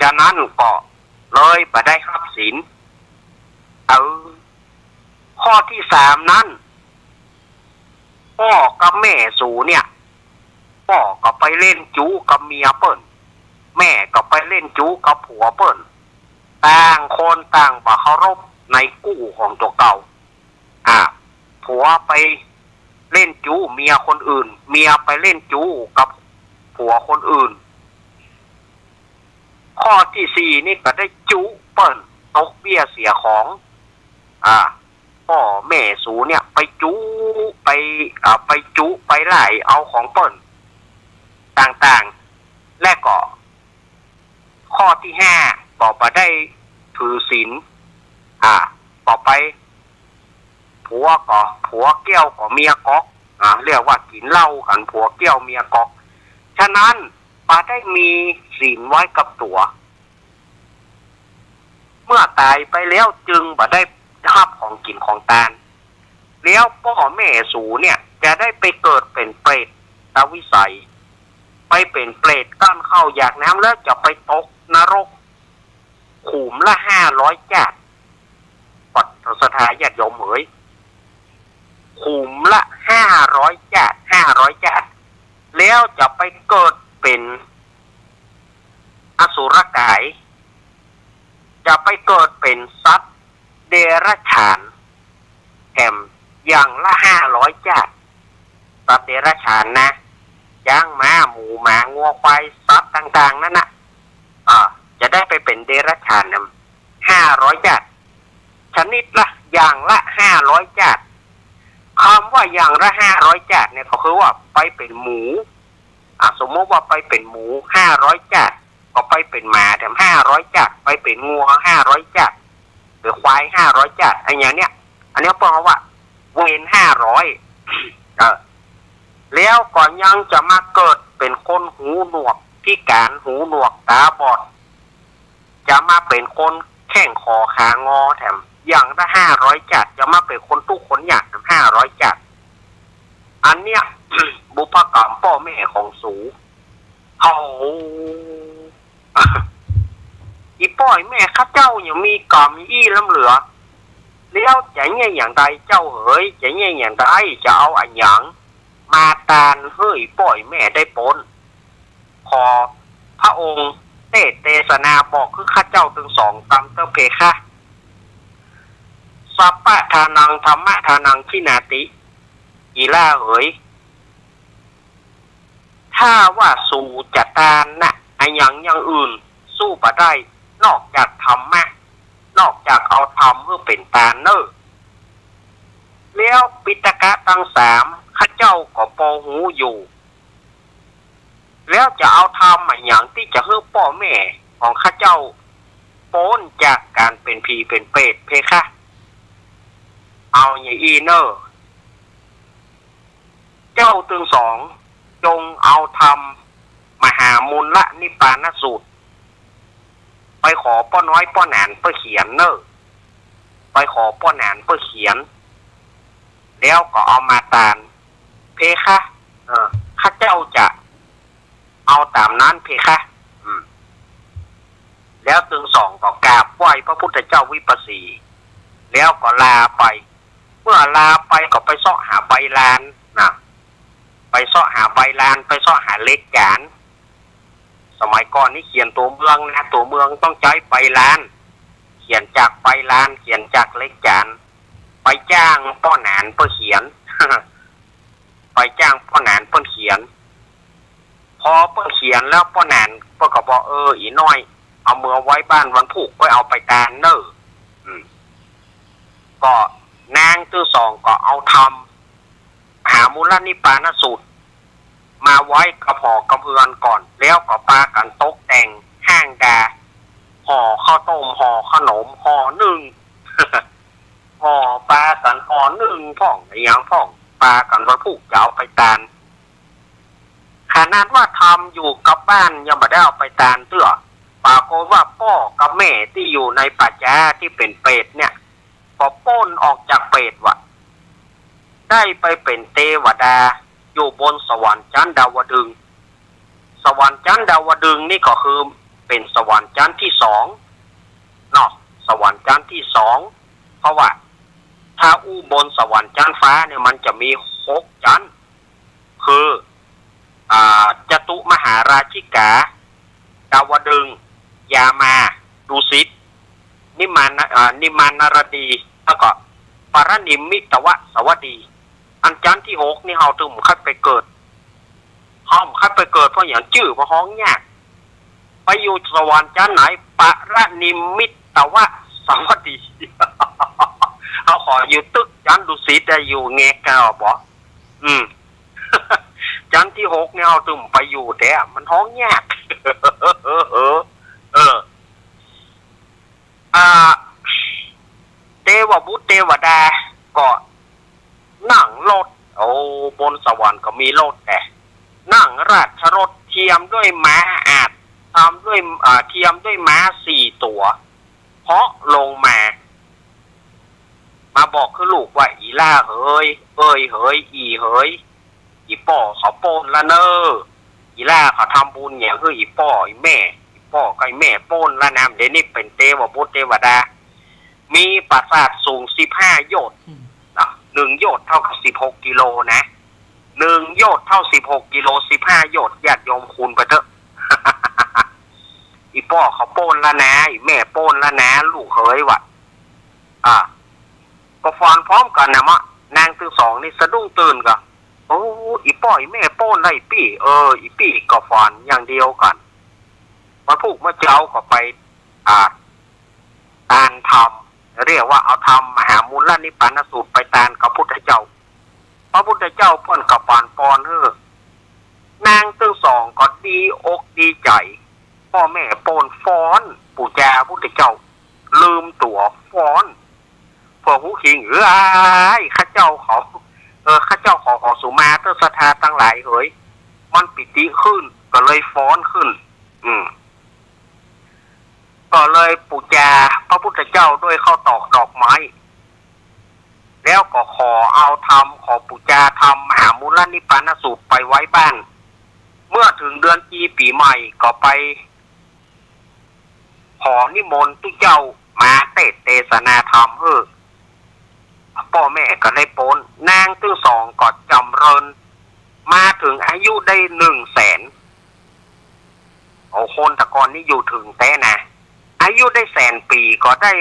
ฉะนั้นก็เลยบ่ได้รับศีลข้อที่3นั้นพ่อกับแม่สูเนี่ยพ่อก็ไปเล่นจู้กับเมียเปิ้นแม่ก็ไปเล่นจู้กับผัวเปิ้นต่างคนต่างบ่เคารพในกู้ของตัวเก่าผัวไปเล่นจู้เมียคนอื่นเมียไปเล่นจู้กับผัวคนอื่นข้อที่4นี่ก็ได้จู้เปิ้นตกเบี้ยเสียของพ่อแม่สูเนี่ยไปจู้ไปจู้ไปไล่เอาของเปิ้นต่างๆและก็ข้อที่5ก็บ่ได้ถือศีลต่อไปผัวเกี้ยวก็เมียก๊อกเรียกว่ากินเหล้ากันผัวเกี้ยวเมียก๊อกฉะนั้นบ่ได้มีศีลไว้กับตัวเมื่อตายไปแล้วจึงบ่ได้รับของกินของทานแล้วพ่อแม่สูเนี่ยจะได้ไปเกิดเป็นเปรตตวิสัยไปเป็นเปรตก้านเข้าอยากน้ำแล้วจะไปตกนรกขุมละ500จาดปัตตสถาญาติโยมเอ๋ยขุมละ500จาดแล้วจะไปเกิดเป็นอสุรกายจะไปเกิดเป็นสัตว์เดรัจฉานแถมอย่างละ500จาดสัตว์เดรัจฉานนะย่างม้าหมูหมางัวควายสัตว์ต่างๆนั่นนะจะได้ไปเป็นเดรัจฉาน500จาดชนิดละอย่างละ500จาดคำว่าอย่างละ500จาดเนี่ยก็คือว่าไปเป็นหมูสมมติว่าไปเป็นหมู500จาดก็ไปเป็นหมาแถม500จาดไปเป็นงัว500จาดหรือควาย500จาดอันนี้เพราะว่าเวร500แล้วก่อนยังจะมาเกิดเป็นคนหูหนวกพิการหูหนวกตาบอดจะมาเป็นคนแข้งคอขางอแถมอย่างละ500จาดจะมาเป็นคนทุกคนอย่าง500จาดอันเนี้ย บุพกรรมพ่อแม่ของสูอีป้อยแม่ข้าเจ้ายังมีกรรมอี้ล้ำเหลือแล้วจะเนี่ยอย่างใดเจ้าเอ๋ยจะเนี่ยอย่างใดจะเอาอันหยังมาตานเฮ้ยป้อยแม่ได้ปนขอพระองค์เทศนาบอกคือข้าเจ้าถึง2กรรมเต้าเพคะสัพพะทานังธรรมะทานังชินาติอีล่าเอ๋ยถ้าว่าสู่จัตตานนะอันอย่างอื่นสู้บ่ได้นอกจากธรรมะนอกจากเอาธรรมเพื่อเป็นตาเนอแล้วปิฎกะทั้ง3ข้าเจ้าก็พอหูอยู่แล้วจะเอาธรรมอย่างที่จะให้พ่อแม่ของข้าเจ้าพ้นจากการเป็นผีเป็นเปรตเพคะเอาอย่างอีเนอเจ้าตึง2จงเอาธรรมมหามูลนิพพานสูตรไปขอป้อน้อยป้อหนานเพื่อเขียนเนอไปขอป้อหนานเพื่อเขียนแล้วก็เอามาตานเพคะข้าเจ้าจะเอาตามนั้นเพคะแล้วตึง2ก็กราบไหว้พระพุทธเจ้าวิปัสสีแล้วก็ลาไปเมื่อลาไปก็ไปเสาะหาใบลานไปเสาะหาใบลานไปเสาะหาเลขจานสมัยก่อนนี่เขียนตัวเมืองนะตัวเมืองต้องใช้ใบลานเขียนจากใบลานเขียนจากเลขจานไปจ้างป้อหนานเพื่อเขียน ไปจ้างป้อหนานเพื่อเขียนพอเพื่อเขียนแล้วป้อหนานเพื่อก็บอกอีน้อย เอาเมื่อไว้บ้านวันผูกไว้เอาไปตานเนอก็นางตื้อสองก็เอาทำหามูลนิปานสูตรมาไว้กระพอกระเพือนก่อนแล้วก็ปากันตกแต่งห้างดาห่อข้าวต้มห่อขนมห่อหนึ่ง ห่อปลากันห่อหนึ่งพ่องอย่างพ่องปลากันวันผูกจะเอาไปตานขนาดว่าทำอยู่กับบ้านยังไม่ได้เอาไปตานเตื้อปรากฏว่าพ่อกับแม่ที่อยู่ในป่าช้าที่เป็นเปรตเนี่ยพอป้นออกจากเปรตว่ะได้ไปเป็นเทวดาอยู่บนสวรรค์ชั้นดาวดึงส์สวรรค์ชั้นดาวดึงส์นี่ก็คือเป็นสวรรค์ชั้นที่สองเนาะสวรรค์ชั้นที่สองเพราะว่าถ้าอู้บนสวรรค์ชั้นฟ้าเนี่ยมันจะมี6ชั้นคือจตุมหาราชิกาดาวดึงส์ยามาดุสิตนิมานนารดีแล้วก็ปารณิมมิตวสวัสดีอันจันที่6นี่เฮาถึงคัดไปเกิดห้อมคัดไปเกิดเพราะอย่างชื่อเพราะห้องยากไปอยู่สวรรค์ชั้นไหนปารณิมมิตวสวัสดี เอาขออยู่ตึกจันดุสิตได้อยู่แงกกันบ่จันที่6เนี่ยเฮาถึงไปอยู่แต่มันห้องยาก เทวบุตรเทวดาก็นั่งรถบนสวรรค์ก็มีรถแต่นั่งราชรถเทียมด้วยม้าอาจทำด้วยเทียมด้วยม้า4 ตัวเพาะลงมาบอกคือลูกว่าอีล่าเฮ้ยอีเฮ้ยอีป่อเขาโปนละเนออีล่าเขาทำบุญอย่างคืออีป่ออีแม่พ่อกับแม่โป้นละนามเดี๋ยวนี้เป็นเทวบุตรเทวดามีปราสาทสูง15 โยชน์1 โยชน์เท่ากับ16 กิโลนะ1 โยชน์เท่า16 กิโล15 โยชน์ญาติโยมคูณไปเถอะ อีพ่อเขาโป้นละนะอีแม่โป้นละนะลูกเขยวะก็ฟอนพร้อมกันนะมะนางทั้งสองนี่สะดุ้งตื่นกะโอ้อีพ่ออีแม่โป้นไรปี้อีปี้ก็ฟอนอย่างเดียวกันมาพูกมาเจ้าก็ไปตานธรรมเรียกว่าเอาธรรมมหามูลนิพพานสูตรไปตานกับพุทธเจ้าพระพุทธเจ้าเพิ่นกับปานปอนนางทั้งสองก็ดีอกดีใจพ่อแม่โปนฟ้อนปู่จาพุทธเจ้าลืมตัวฟ้อนพวกหูขิงข้าเจ้าเขาข้าเจ้าของสุมาเตสถาทั้งหลายเฮ้ยมันปิติขึ้นก็เลยฟ้อนขึ้นก็เลยปูจาพระพุทธเจ้าด้วยข้าวตอกดอกไม้แล้วก็ขอเอาธรรมขอปูจาธรรมมหามูลนิพพานสูตรไปไว้บ้านเมื่อถึงเดือนปีใหม่ก็ไปขอนิมนต์ตุเจ้ามาเทศนาธรรมพ่อแม่ก็ได้โปนนางทั้งสองก็จำเริญมาถึงอายุได้100,000คนตะกอนนี่อยู่ถึงแต่นะอายุได้100,000 ปีก็ได้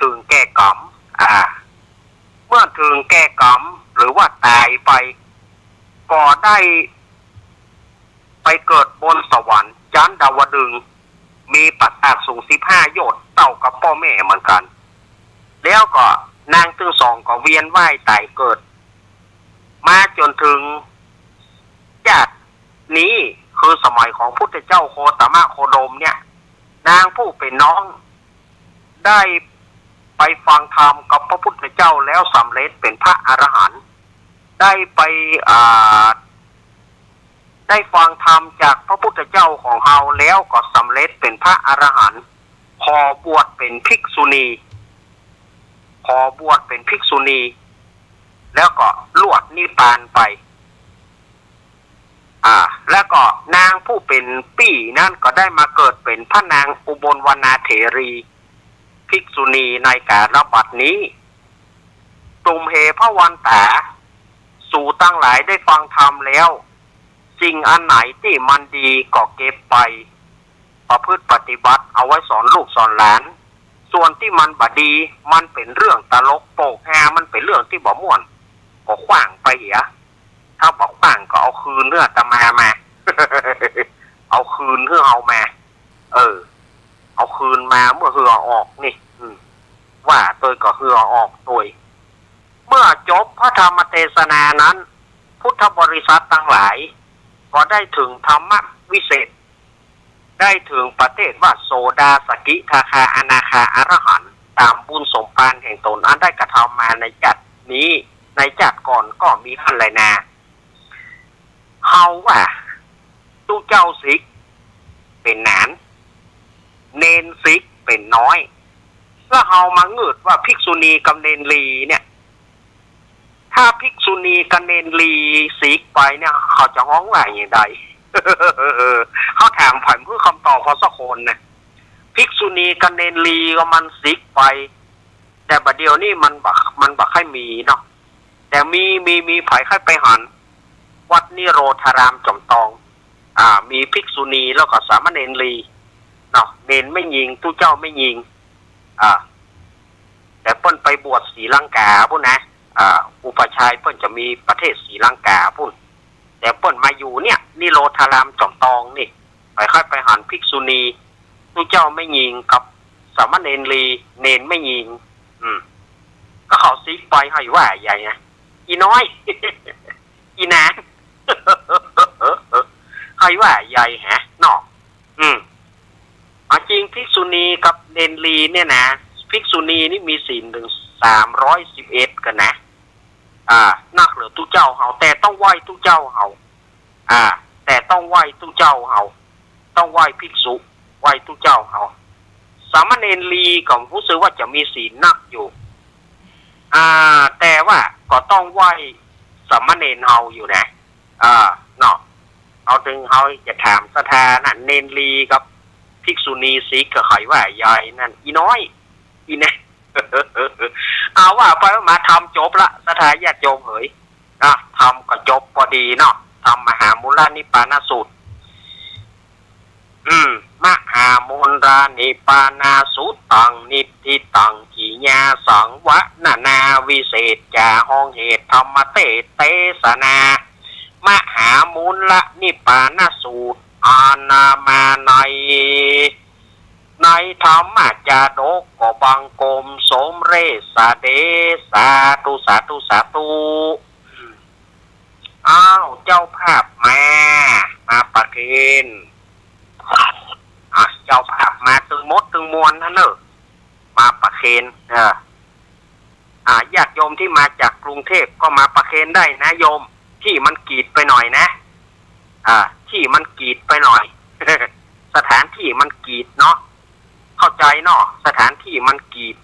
ถึงแก่กรรมเมื่อถึงแก่กรรมหรือว่าตายไปก็ได้ไปเกิดบนสวรรค์ชั้นดาวดึงส์มีปราสาทสูง15 โยชน์เท่ากับพ่อแม่เหมือนกันแล้วก็นางทั้งสองก็เวียนว่ายตายเกิดมาจนถึงชาตินี้คือสมัยของพุทธเจ้าโคตมะโคดมเนี่ยนางผู้เป็นน้องได้ไปฟังธรรมกับพระพุทธเจ้าแล้วสำเร็จเป็นพระอรหันต์ได้ไปได้ฟังธรรมจากพระพุทธเจ้าของเฮาแล้วก็สำเร็จเป็นพระอรหันต์ขอบวชเป็นภิกษุณีแล้วก็ลวดนิพพานไปแล้วก็นางผู้เป็นปี่นั่นก็ได้มาเกิดเป็นพระนางอุบลวรรณาเถรีภิกษุณีในกาลบัดนี้ตุมเหพระวันตาสู่ตั้งหลายได้ฟังธรรมแล้วสิ่งอันไหนที่มันดีก็เก็บไปประพฤติปฏิบัติเอาไว้สอนลูกสอนหลานส่วนที่มันบ่ดีมันเป็นเรื่องตลกโปกฮามันเป็นเรื่องที่บ่ม่วนก็ขว้างไปเหียถ้าบอกขว้างก็เอาคืนเรื่องตะมา เอาคืนเรื่องเอามา เอาคืนมาเมื่อเหือออกนี่ว่าตัวก็เหือออกตัวเมื่อจบพระธรรมเทศนานั้นพุทธบริษัททั้งหลายก็ได้ถึงธรรมะวิเศษได้ถึงประเทศว่าโสดาสกิทาคาอนาคาอรหันต์ตามบุญสมภารแห่งตนอันได้กระทำมาในจัดนี้ในจัดก่อนก็มีขันไรนาเฮาว่าตู้เจ้าสิกเป็นหนานเนนสิกเป็นน้อยแล้วเฮามาเงิดว่าภิกษุณีกับเนนลีเนี่ยถ้าภิกษุณีกับเนนลีสิกไปเนี่ยเขาจะฮ้องว่าอย่างไรเขาถามผ่านเพื่อคำตอบพอสักคนนะภิกษุณีกับเนนลีก็มันสิกไปแต่บัดเดียวนี่มันบักให้มีเนาะแต่มีไผให้ไปหันวัดนิโรธารามจอมตองมีภิกษุณีแล้วก็สามเณรลีเนาะเนนไม่ยิงตู้เจ้าไม่ยิงแต่เปิ้นไปบวชศรีลังกาพุ่นนะอุปชัยเปิ้นจะมีประเทศศรีลังกาพุ่นแต่เปิ้นมาอยู่เนี่ยนิโรธารามจอมตองนี่ไปค่อยไปหันภิกษุณีตู้เจ้าไม่ยิงกับสามเณรลีเนนไม่ยิงก็เขาซิกไปให้ว่าใหญ่ไงอีน้อย อีนาง ให้ว่าใหญ่ฮะเนาะจริงภิกษุณีกับเนนลีเนี่ยนะภิกษุณีนี่มีศีลถึง311กันนะนักเหลือตู้เจ้าเฮาแต่ต้องไหว้ตู้เจ้าเฮาแต่ต้องไหว้ตู้เจ้าเฮาต้องไหว้ภิกษุไหว้ตู้เจ้าเฮาสามเณรลีก็รู้สึกว่าจะมีศีลนักอยู่แต่ว่าก็ต้องไหว้สามเณรเฮาอยู่นะเนาะเอาถึงเฮาจะถามสถานะเนนลีกับภิกษุณีสิกก็ไขว่ายายนั่นอีน้อยอีเนี่ย เอาว่าไปมาทำจบละสถาญาติโยมเอ๋ยทำก็จบพอดีเนาะทำมหามุลานิปานาสูตรมหามุลานิปานาสูตรตังนิติตังกิญาสังวะนาวิเศษจาห้องเหตุธรรมเตสนามหามุลนิปานาสูตรอานามาในธรรมจาดกก็บังกรมสมเรสาเดสาธุสาธุสาธุเจ้าภาพมาประเคนเจ้าภาพมาตึงมดตึงมวลนั่นเนอะมาประเคนญาติโยมที่มาจากกรุงเทพก็มาประเคนได้นะโยมที่มันกีดไปหน่อยนะที่มันกีดไปหน่อย สถานที่มันกีดเนาะเข้าใจเนาะสถานที่มันกีด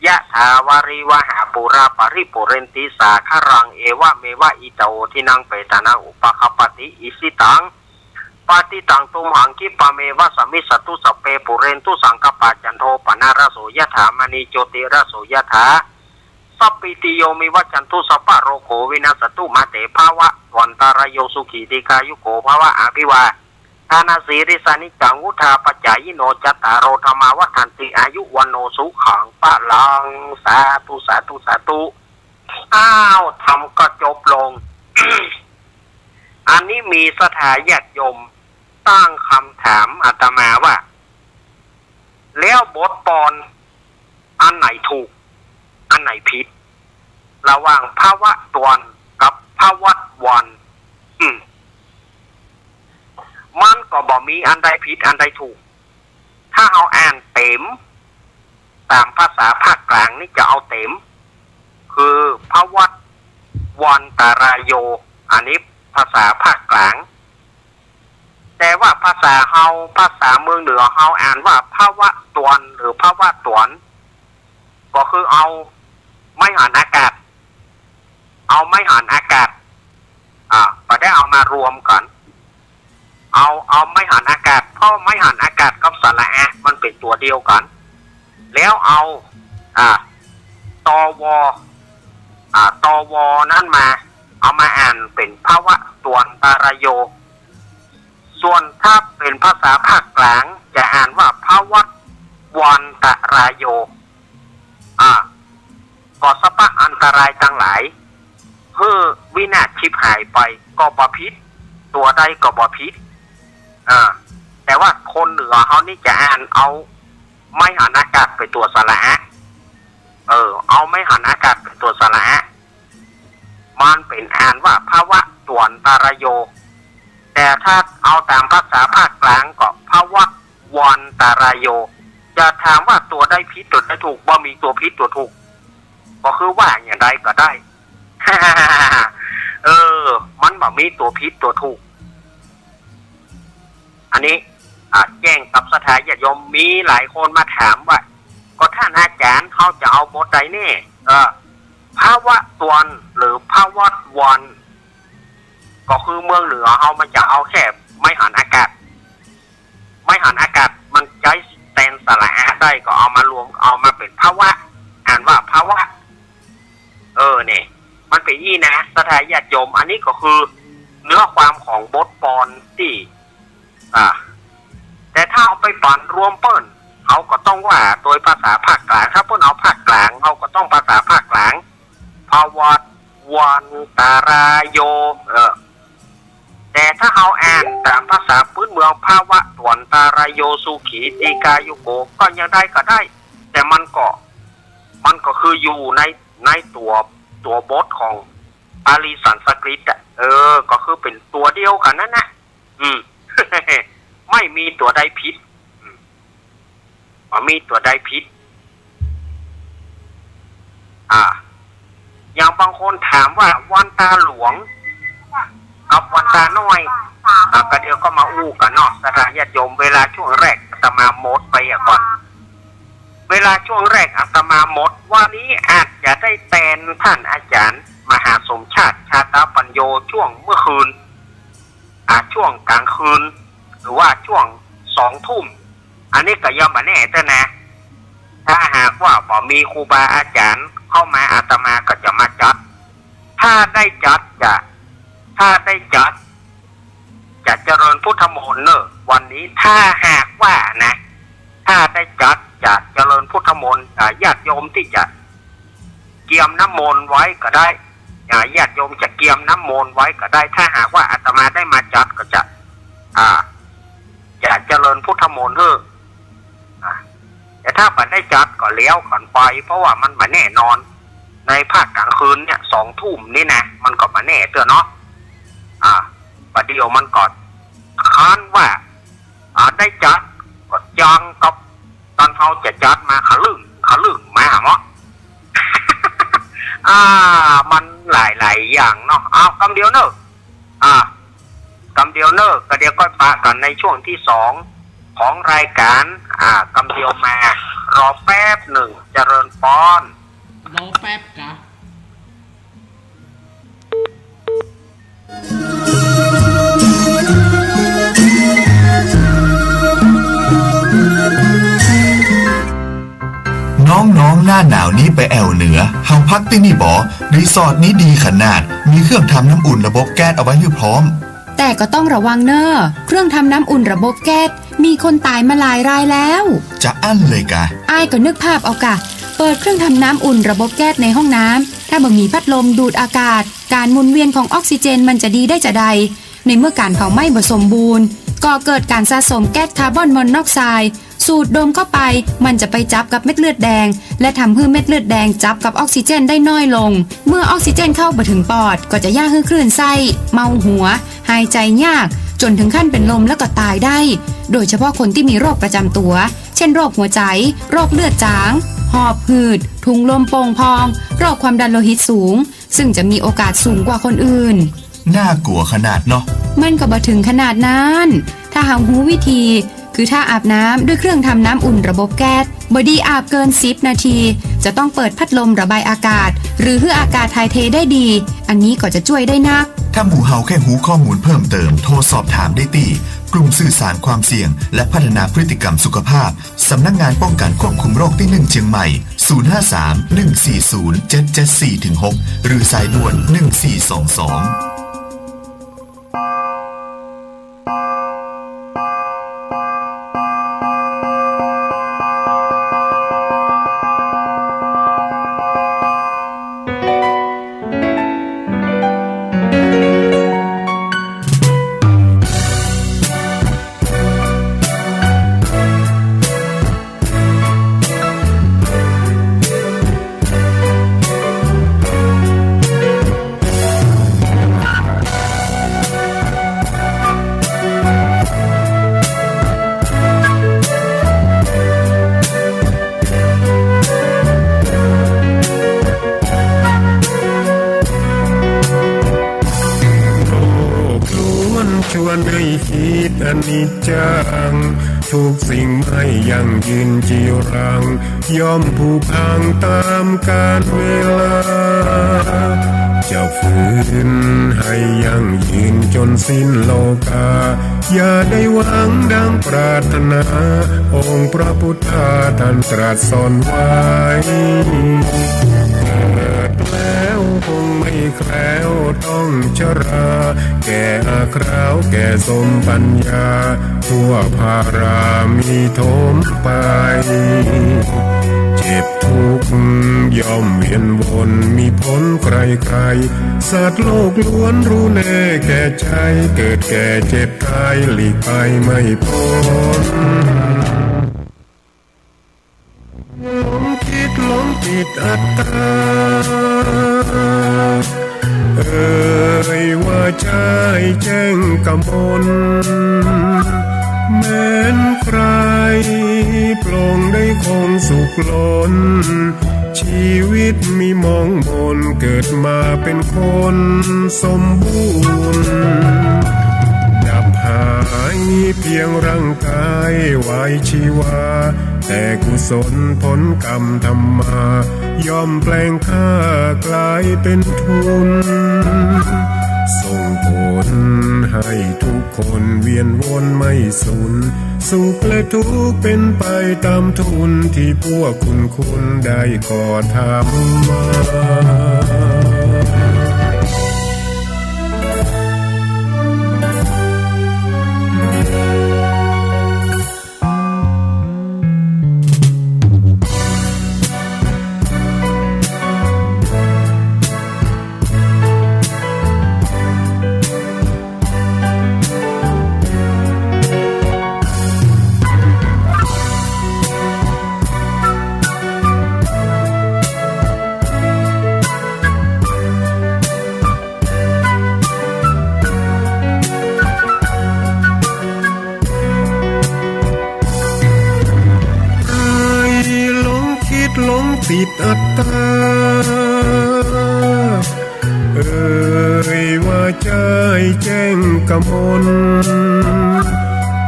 ยะถาวาริวหาปุราปริปุเรนติสาคารังเอวะเมวะอิโตทินังเปตานังอุปคปติอิสิตังปาติตังตุมหังคิปะเมวะสมิสตุสเปปุเรนตุสังกปะจันโทปนาระโสยะถามณีโจติระโสยะถาสัพพิติโยมิวัจจันตุสัพพะโรโควินาสตุมาเตภาวะวันตารโยสุขีติกายุโกภาวะอภิวาทานาสีริสานิจังวุธาปัจจายโนจัตตารโรธรรมาวัฏันติอายุวันโนสุขังปะลังสาธุสาธุสาธุทำก็จบลง อันนี้มีสถาญาติโยมตั้งคำถามอาตมาว่าแล้วบทปอนอันไหนถูกอันไหนผิดระหว่างภาวะตวนกับภาวะวันมันก็บ่มีอันใดผิดอันใดถูกถ้าเอาอ่านเต็มตามภาษาภาคกลางนี่จะเอาเต็มคือภาวะวันตารายโยอันนี้ภาษาภาคกลางแต่ว่าภาษาเฮาภาษาเมืองเหนือเฮาอ่านว่าภาวะตวนหรือภาวะตวนก็คือเอาไม่หันอากาศไม่หันอากาศก็ได้เอามารวมกันเอาไม่หันอากาศเพราะไม่หันอากาศกับสระแอมันเป็นตัวเดียวกันแล้วเอาตวนั่นมาเอามาอ่านเป็นภาวะตวนตารโยส่วนถ้าเป็นภาษาภาคกลางจะอ่านว่าภาวะวันตารโยก็สปะอันตรายทั้งหลายวินาศชิบหายไปก็บ่พิษตัวใดก็บ่พิษแต่ แต่ว่าคนเหนือเขานี่จะอ่านเอาไม่หันอากาศไปตัวสระเอาไม่หันอากาศเป็นตัวสระมันเป็นอ่านว่าภาวะตวนตารโยแต่ถ้าเอาตามภาษาภาคกลางก็ภาวะวันตารโยจะถามว่าตัวได้ผิดตัวได้ถูกบ่มีตัวผิดตัวถูกก็คือว่าอย่างใดก็ได้ มันบ่มีตัวผิดตัวถูกอันนี้แจ้งกับสถานญาติโยมมีหลายคนมาถามว่าก็ท่านอาจารย์เขาจะเอาบทใดแน่ภาวะตวนหรือภาวะวันก็คือเมืองเหนือเขามันจะเอาแค่ไม่หันอากาศไม่หันอากาศมันใช้แทนสระได้ก็เอามารวมเอามาเป็นภาวะอ่านว่าภาวะเนี่ยมันเป็นยี่นะสถานญาติโยมอันนี้ก็คือเนื้อความของบทปอนที่แต่ถ้าเอาไปปั่นรวมเปิ้นเขาก็ต้องว่าโดยภาษาภาคกลางถ้าเปิ้นเอาภาคกลางเขาก็ต้องภาษาภาคกลางภาวะวันตารโยแต่ถ้าเขาอ่านตามภาษาพื้นเมืองภาวะตวนตารโยสุขีติกายุโกก็ยังได้ก็ได้แต่มันก็คืออยู่ในตัวบทของปาลีสันสกฤตก็คือเป็นตัวเดียวกันนั่นนะไม่มีตัวใดผิดมีตัวใดผิดอย่างบางคนถามว่าวันตาหลวงกับวันตาน้อยก็เดี๋ยวก็มาอู้กันเนาะสถานญาติโยมเวลาช่วงแรกอาตมาหมดไปก่อนเวลาช่วงแรกอาตมาหมดวันนี้อาจจะได้แทนท่านอาจารย์มหาสมชาติชาตาปัญโยช่วงเมื่อคืนช่วงกลางคืนหรือว่าช่วง2 ทุ่มอันนี้ก็ย่อมมาแน่แต่นะถ้าหากว่าพอมีครูบาอาจารย์เข้ามาอาตมาก็จะมาจัดถ้าได้จัดจะเจริญพุทธมนต์เนอะวันนี้ถ้าหากว่านะถ้าได้จัดจะเจริญพุทธมนต์ญาติโยมที่จะเกียมน้ำมนต์ไว้ก็ได้ญาติโยมจะเกียมน้ำมนต์ไว้ก็ได้ถ้าหากว่าอาตมาได้มาจัดก็จะเจริญพุทธมนต์เถอะแต่ถ้าไม่ได้จัดก็เลี้ยวก่อนไปเพราะว่ามันมาแน่นอนในภาคกลางคืนเนี่ย2 ทุ่มนี่นะมันก็มาแน่เตือนเนาะประเดี๋ยวมันก่อนค้านว่าได้จัดก็จังกับตอนเขาจะจัดมาขลึ่งมาเนาะ มันหลายอย่างเนาะคำเดียวเนอะคำเดียวเนอะก็เดี๋ยวก็ปะกันในช่วงที่2ของรายการคำเดียวมารอแป๊บหนึ่งเจริญพรรอแป๊บกะน้องๆหน้าหนาวนี้ไปแอวเหนือเฮาพักที่นี่บ่รีสอร์ทนี้ดีขนาดมีเครื่องทำน้ำอุ่นระบบแก๊สเอาไว้ให้พร้อมแต่ก็ต้องระวังเนอะเครื่องทำน้ำอุ่นระบบแก๊สมีคนตายมาหลายรายแล้วจะอั้นเลยกะอ้ายก็นึกภาพเอากะเปิดเครื่องทำน้ำอุ่นระบบแก๊สในห้องน้ำถ้าบ่มีพัดลมดูดอากาศการหมุนเวียนของออกซิเจนมันจะดีได้จะใดในเมื่อการเผาไหม้บ่สมบูรณ์ก็เกิดการสะสมแก๊สคาร์บอนมอนอกไซด์สูดดมเข้าไปมันจะไปจับกับเม็ดเลือดแดงและทำให้เม็ดเลือดแดงจับกับออกซิเจนได้น้อยลงเมื่อออกซิเจนเข้าไปถึงปอดก็จะย่าให้คลื่นไส้เมาหัวหายใจยากจนถึงขั้นเป็นลมแล้วก็ตายได้โดยเฉพาะคนที่มีโรคประจำตัวเช่นโรคหัวใจโรคเลือดจางหอบหืดถุงลมโป่งพองโรคความดันโลหิตสูงซึ่งจะมีโอกาสสูงกว่าคนอื่นน่ากลัวขนาดเนาะมันก็บ่ถึงขนาดนั้นถ้าหารู้วิธีคือถ้าอาบน้ำด้วยเครื่องทำน้ำอุ่นระบบแก๊สบอดี้อาบเกิน10 นาทีจะต้องเปิดพัดลมระบายอากาศหรือให้อากาศถ่ายเทได้ดีอันนี้ก็จะช่วยได้นักถ้าหมู่เฮาแค่หูข้อมูลเพิ่มเติมโทรสอบถามได้ที่กลุ่มสื่อสารความเสี่ยงและพัฒนาพฤติกรรมสุขภาพสำนักงานป้องกันควบคุมโรคที่1เชียงใหม่053-140-774-6หรือสายด่วน1422 ชวนให้คิดอนิจจังทุกสิ่งไม่ยั่งยืนจีรังย่อมผุพังตามกาลเวลาจะฝืนให้ยั่งยืนจนสิ้นโลกาอย่าได้หวังดังปรารถนาองค์พระพุทธาท่านตรัสสอนไว้เกิดแล้วคงไม่แคล้วต้องชราแก่อาคราวแก่สมปัญญาทั่วภารามีโถมไปเจ็บทุกข์ย่อมเวียนวนมีพ้นใครๆสัตว์โลกล้วนรู้แน่แก่ใจเกิดแก่เจ็บตายหลีกไปไม่พ้นหลงคิดหลงจิตอัตตาว่าใจแจ้งกำมลแม้นใครปลงได้คงสุขล้นชีวิตมีมองมนเกิดมาเป็นคนสมบูรณ์ดับหายเพียงร่างกายไว้ชีวาแต่กุศลผลกรรมธรรมาย่อมแปลงค่ากลายเป็นทุนส่งผลให้ทุกคนเวียนวนไม่สูญสุขและทุกข์เป็นไปตามทุนที่พวกคุณได้ก่อทำมาติดอัตตาว่าใจแจ้งกำมล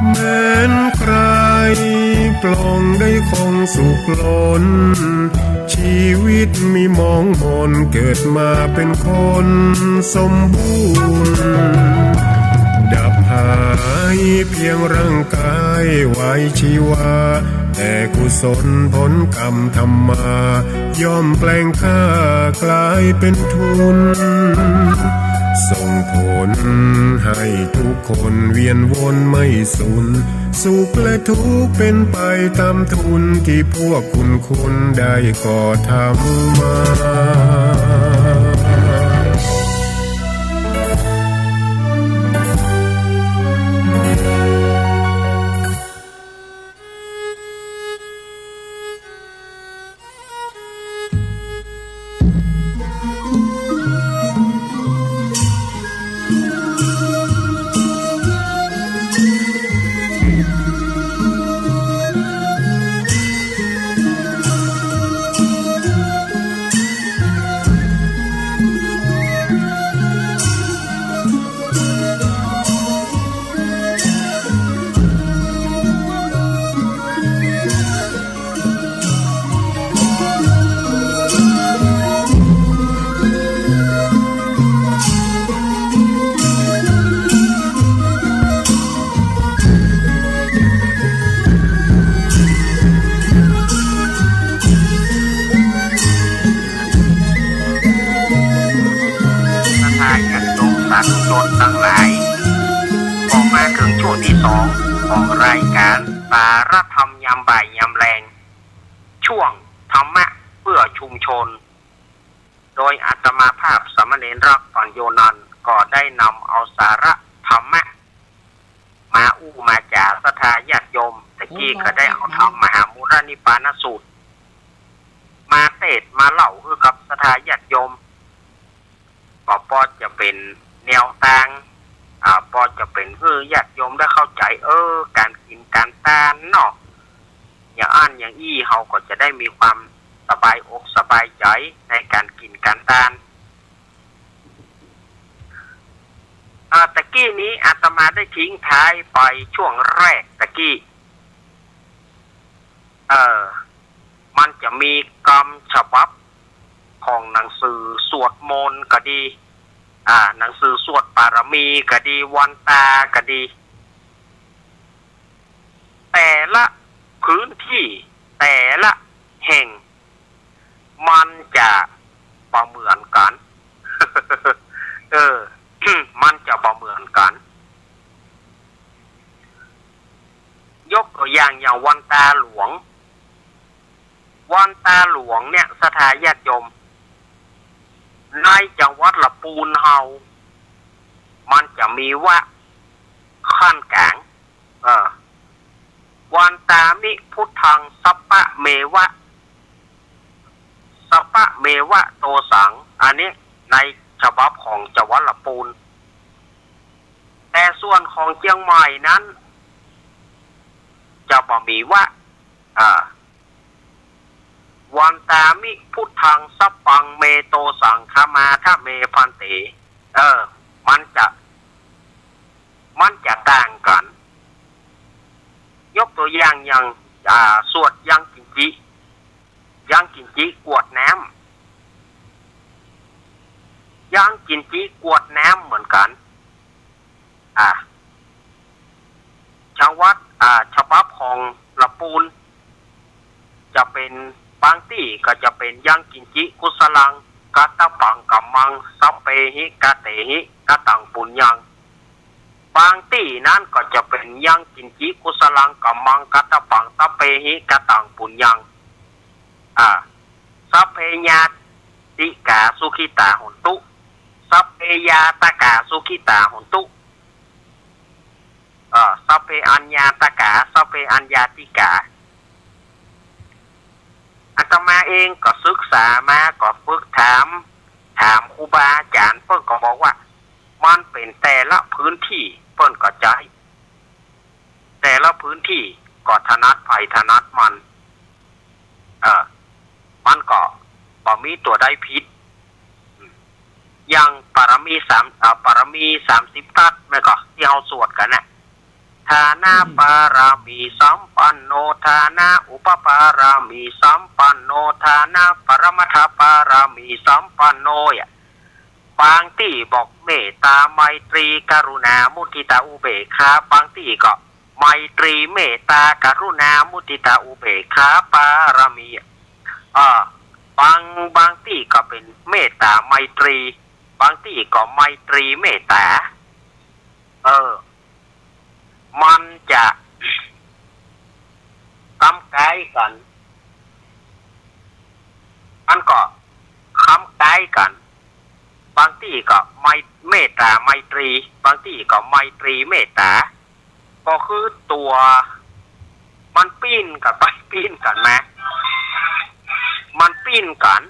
แม้นใครปลงได้คงสุขล้นชีวิตมีมองมนเกิดมาเป็นคนสมบูรณ์ดับหายเพียงร่างกายไว้ชีวาแต่กุศลผลกรรมธรรมาย่อมแปลงค่ากลายเป็นทุนส่งผลให้ทุกคนเวียนวนไม่สูญสุขและทุกข์เป็นไปตามทุนที่พวกคุณได้ก่อทำมาของรายการสารธรรมยามบ่ายยามแรงช่วงธรรมะเพื่อชุมชนโดยอาตมาภาพสามเณรรักษ์ปัญโยนันท์ก็ได้นำเอาสาระธรรมะมามาจากศรัทธาญาติโยมตะกี้ก็ได้เอาธรรมมหามุรานิปานสูตรมาเทศมาเล่าคือกับศรัทธาญาติโยมก็จะเป็นแนวทางพอจะเป็นญาติโยมได้เข้าใจการกินการทานเนาะอย่างอันอย่างอี้เขาก็จะได้มีความสบายอกสบายใจในการกินการทาน ตะกี้นี้อาตมาได้ทิ้งท้ายไปช่วงแรกตะกี้มันจะมีกรรมฉบับของหนังสือสวดมนต์ก็ดีหนังสือสวดปารมีก็ดีวันตาก็ดีแต่ละพื้นที่แต่ละแห่งมันจะบ่เหมือนกัน มันจะบ่เหมือนกันยกตัวอย่างวันตาหลวงวันตาหลวงเนี่ยสถานญาติโยมในจังหวัดลำพูนเฮามันจะมีว่าขั้นกลางวันตามิพุทธังสัปปะเมวะสัปปะเมวะโตสังอันนี้ในฉบับของจังหวัดลำพูนแต่ส่วนของเชียงใหม่นั้นจะบ่มีว่าวันตามิพุทธังสัพพังเมโตสังคมาทะเมพันเตมันจะต่างกันยกตัวอย่างสวดยังกินจิกวดน้ำยังกินจิกวดน้ำเหมือนกันจังหวัดฉบับของลำพูนจะเป็นบางที่ก็จะเป็นยังกินจิกุสลังกัตตะปังกัมมังสัพเพหิกะเตหิกะตังปุญญังบางที่นั้นก็จะเป็นยังกินจิกุสลังกัมมังกัตตะปังสัพเพหิกะตังปุญญังสัพเพญาติกาสุขิตาหนตุสัพเพยาตกาสุขิตาหนตุสัพเพอัญญาตกาสัพเพอัญญาติกาอาตมาเองก็ศึกษามาก็ฝึกถามครูบาอาจารย์เพิ่นก็บอกว่ามันเป็นแต่ละพื้นที่เพิ่นก็ใจแต่ละพื้นที่ก็ถนัดไผถนัดมันมันก็บ่มีตัวใดผิดอย่างปารมี30ทัศแม่ก็ที่เฮาสวดกันน่ะทานาปารามีสัมปันโนทานาอุปปารามีสัมปันโนทานาปรมัตถปารามีสัมปันโนบางที่บอกเมตตาไมตรีกรุณามุทิตาอุเบกขาบางที่ก็ไมตรีเมตตากรุณามุทิตาอุเบกขาปารามีบางที่ก็เป็นเมตตาไมตรีบางที่ก็ไมตรีเมตตามันจะคำกายกันมันก็คำกายกันบางที่ก็ไม่เมตตาไมตรีบางที่ก็ไมตรีเมตตาก็คือตัวมันปีนกันไปปีนกันไหมมันปีนกัน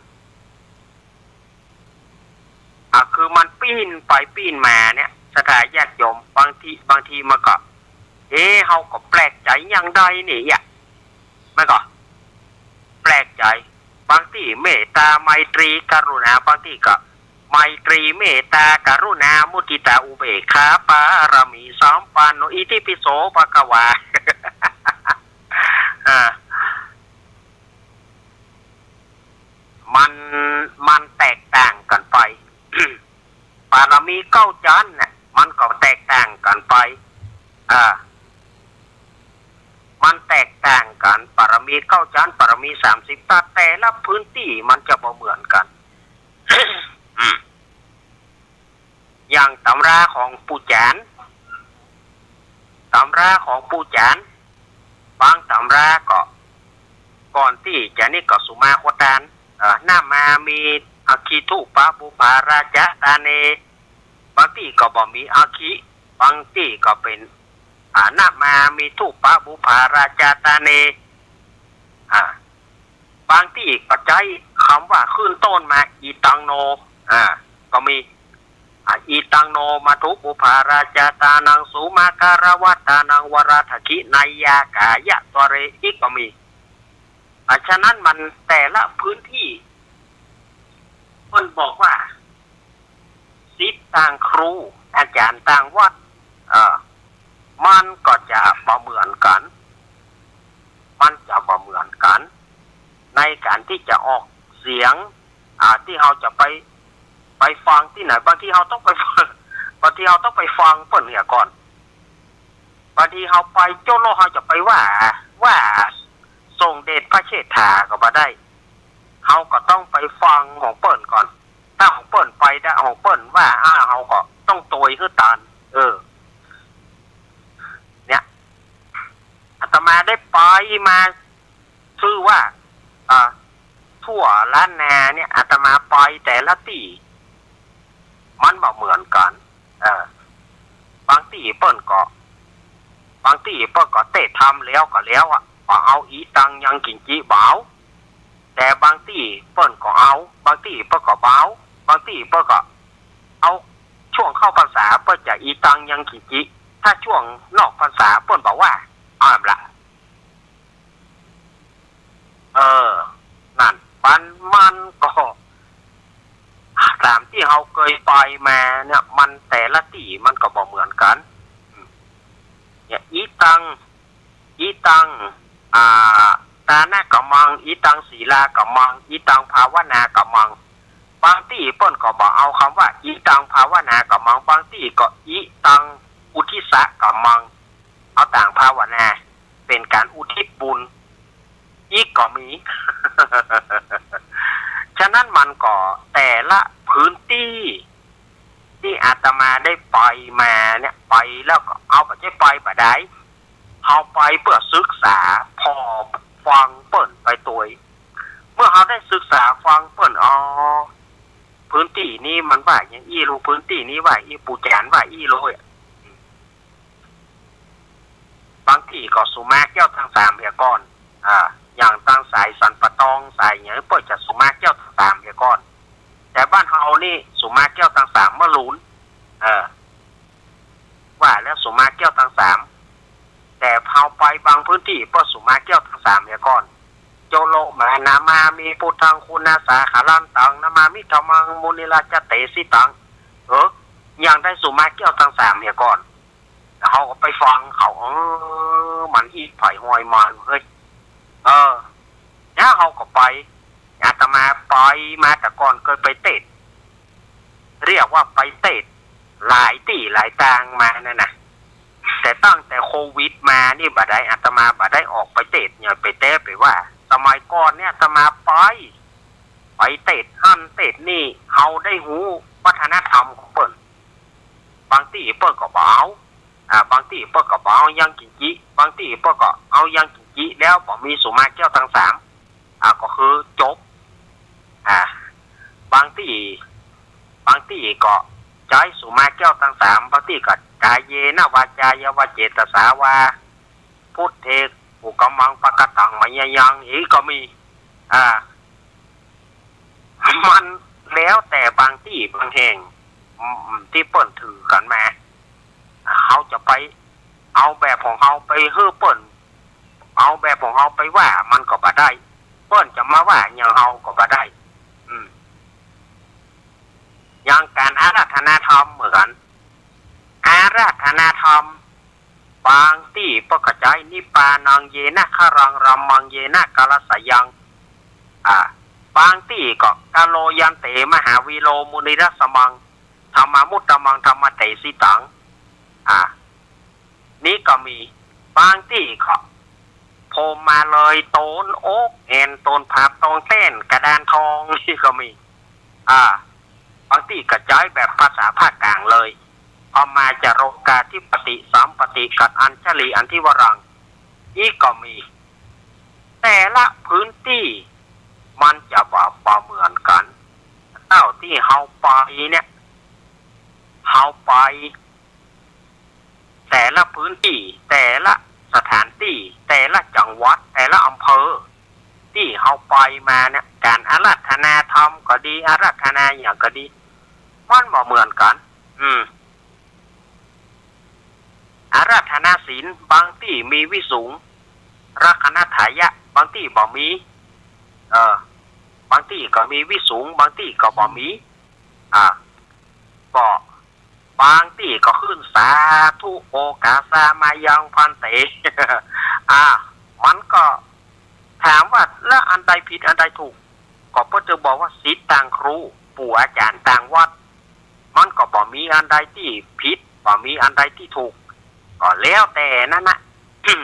คือมันปีนไปปีนมาเนี่ยสถานญาติโยมบางทีมันก็เฮาก็แปลกใจอย่างใดนี่มันก็แปลกใจบางที่เมตตาไมตรีกรุณาบางที่ก็ไมตรีเมตตากรุณามุทิตาอุเบกขาปารามีสัมปันโนอิติปิโสภะคะวา มันแตกต่างกันไป ปารมี9ชั้นน่ะมันก็แตกต่างกันไปมันแตกต่างกันปารมี9ชั้นปารมี30ทัศแต่ละพื้นที่มันจะบ่เหมือนกัน อย่างตำราของปู่จานบางตำราก็ก่อนที่จะนี่ก็สุมาโคตานหน้ามามีอาคีทุปะบุปาราจตาเนบางที่ก็บ่มีอาคีบางที่ก็เป็นหน้ามามีทุปะบุปาราจตาเนบางที่ก็ใจคำว่าขึ้นต้นมาอีตังโนก็มีอีตังโนมาทุปุภาราจาตานังสุมาการวัตตานังวราทคินายากายะตวเรอีกก็มีฉะนั้นมันแต่ละพื้นที่คนบอกว่าศิษย์ต่างครู อาจารย์ต่างวัดมันก็จะบ่เหมือนกันในการที่จะออกเสียงที่เราจะไปฟังที่ไหนบางทีเราต้องไปฟังเปิ้นเนี่ยก่อนบางทีเราไปโจโลเราจะไปว่าทรงเดชพระเชษฐาก็บ่ได้เราก็ต้องไปฟังของเปิ้นก่อนถ้าของเปิ้นไปได้ของเปิ้นว่าเราก็ต้องโตยคือตานเนี่ยอาตมาได้ไปมาชื่อว่าทั่วล้านนาเนี่ยอาตมาไปแต่ละที่มันบ่เหมือนกันบางที่เปิ้นก็เตะทำแล้วก็แล้วเอาอีตังยังกินจิเบาแต่บางที่เปิ้นก็เอาบางที่เปิ้นก็เบาบางที่เปิ้นก็เอาช่วงเข้าพรรษาเปิ้นจะอีตังยังกินจิถ้าช่วงนอกพรรษาเปิ้นบอกว่าละนั่นมันก็ตามที่เราเคยไปมาเนี่ยมันแต่ละที่มันก็บ่เหมือนกันเนี่ยอีตังตาหน้ากะมังอีตังศีลากะมังอีตังภาวนากะมังบางที่เปิ้นก็บ่เอาคำว่าอีตังภาวนากะมังบางที่ก็อีตังอุทิศะกะมังเอาต่างภาวนาเป็นการอุทิศบุญอีกก็มี ฉะนั้นมันก็แต่ละพื้นที่ที่อาตมาได้ไปมาเนี่ยไปแล้วก็เอาไปใช้ไปบ่ได้เอาไปเพื่อศึกษาพอฟังเปิ้นไปตัวเมื่อเขาได้ศึกษาฟังเปิ้นพื้นที่นี้มันว่าอย่างอี้รู้พื้นที่นี้ว่าอีปูแจนว่าอี้โลยบางที่ก็สุมาแก้วทั้งสามเพียก่อนอย่างตั้งสายสันปะตองสายอย่างเปิ้นจะสุมาแก้วทั้งสามเพียก่อนแต่บ้านเฮานี่สุมาแก้วทั้งสามมะลุนว่าแล้วสุมาแก้วทั้งสามแต่เฮาไปบางพื้นที่เปิ้นสุมาแก้วทั้งสามเพียก่อนโจโลมานามามีพุทธังคุณาสาขาลันตังนามามิธรรมังมุนิราชเตสิตังอย่างได้สุมาแก้วทั้งสามเพียก่อนเขาก็ไปฟังเขามันอีกไผ่หอยมันเฮ้ยเนี่ยเขาก็ไปอาตมาไปมาแต่ก่อนเคยไปเตะเรียกว่าไปเตะหลายที่หลายตางมานั่นนะแต่ตั้งแต่โควิดมานี่บ่ได้อาตมาบ่ได้ออกไปเตะเนี่ยไปเตะไปว่าสมัยก่อนเนี่ยอาตมาไปเตะหั่นเตะนี่เขาได้หูวัฒนธรรมของเปิ้นบางที่เปิ้นก็บ่เอาบางที่เปิ้นก็บ่เอายังกินจิบางที่เปิ้นก็เอายังกินจิแล้วบ่มีสุมาแก้วทั้งสามก็คือจบบางที่ก็ใจสุมาแก้วทั้งสามบางที่ก็กายเยนะวาจายวาเจตสาวาพุทเทอุกมังปะกตังมยยังอีกก็มีมันแล้วแต่บางที่บางแห่งที่เปิ้นถือกันมาเขาจะไปเอาแบบของเขาไปเฮ้อเปิ้นเอาแบบของเขาไปว่ามันก็บ่ได้เปิ้นจะมาว่าอย่างเขาก็บ่ได้อย่างการอาราธนาธรรมเหมือนกันอาราธนาธรรมบางที่ปกจายนิปานังเยนะคารังรัมมังเยนะกาลสยังบางที่ก็กาโลยันเตมหาวิโลมุนิรัสมังธรรมมุตตมังธรรมเตสิตังนี่ก็มีบางที่ก็โผล่มาเลยโตนโอ๊กแอนโตนผาบตองเต้นกระดานทองนี่ก็มีบางที่กระจายแบบภาษาภาคกลางเลยเอามาจะโรกาธิปติสามปฏิกัดอัญชลีอันทิวรังอีกก็มีแต่ละพื้นที่มันจะบ่เหมือนกันเท่าที่เฮาไปเนี่ยเฮาไปแต่ละพื้นที่แต่ละสถานที่แต่ละจังหวัดแต่ละอำเภอที่เฮาไปมาเนี่ยการอาราธนาธรรมก็ดีอาราธนาอย่างก็ดีมันบ่เหมือนกันอาราธนาศีลบางที่มีวิสุงรักนถายะบางที่บ่มีบางที่ก็มีวิสุงบางที่ก็บ่มีก็บางที่ ก็ขึ้นสาธุโอกาสามายังพันเต มันก็ถามว่าแล้วอันใดผิดอันใดถูกก็เพื่อจะบอกว่าศิษย์ต่างครูปู่อาจารย์ต่างวัดมันก็บ่มีอันใดที่ผิดบ่มีอันใดที่ถูกก็แล้วแต่นั่นนะ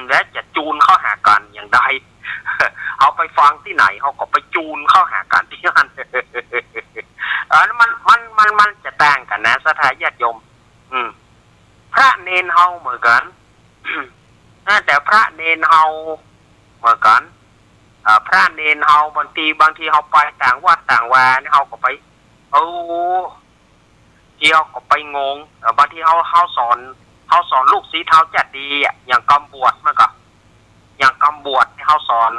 และจะจูนเข้าหากันอย่างใด เอาไปฟังที่ไหนเขาก็ไปจูนเข้าหากันที่นั่น มันจะต่างกันนะสถาญาติโยมพระเนนเฮาเหมือนกัน แต่พระเนนเฮาเหมือนกันพระเนนเฮาบางทีเฮาไปต่างวัดต่างวาเนี่ยเฮาก็ไปเที่ยวก็ไปงงบางทีเฮาสอนลูกศิษย์เฮาจัดดีอย่างกำบวชมันก็อย่างกำบวชเฮาสอน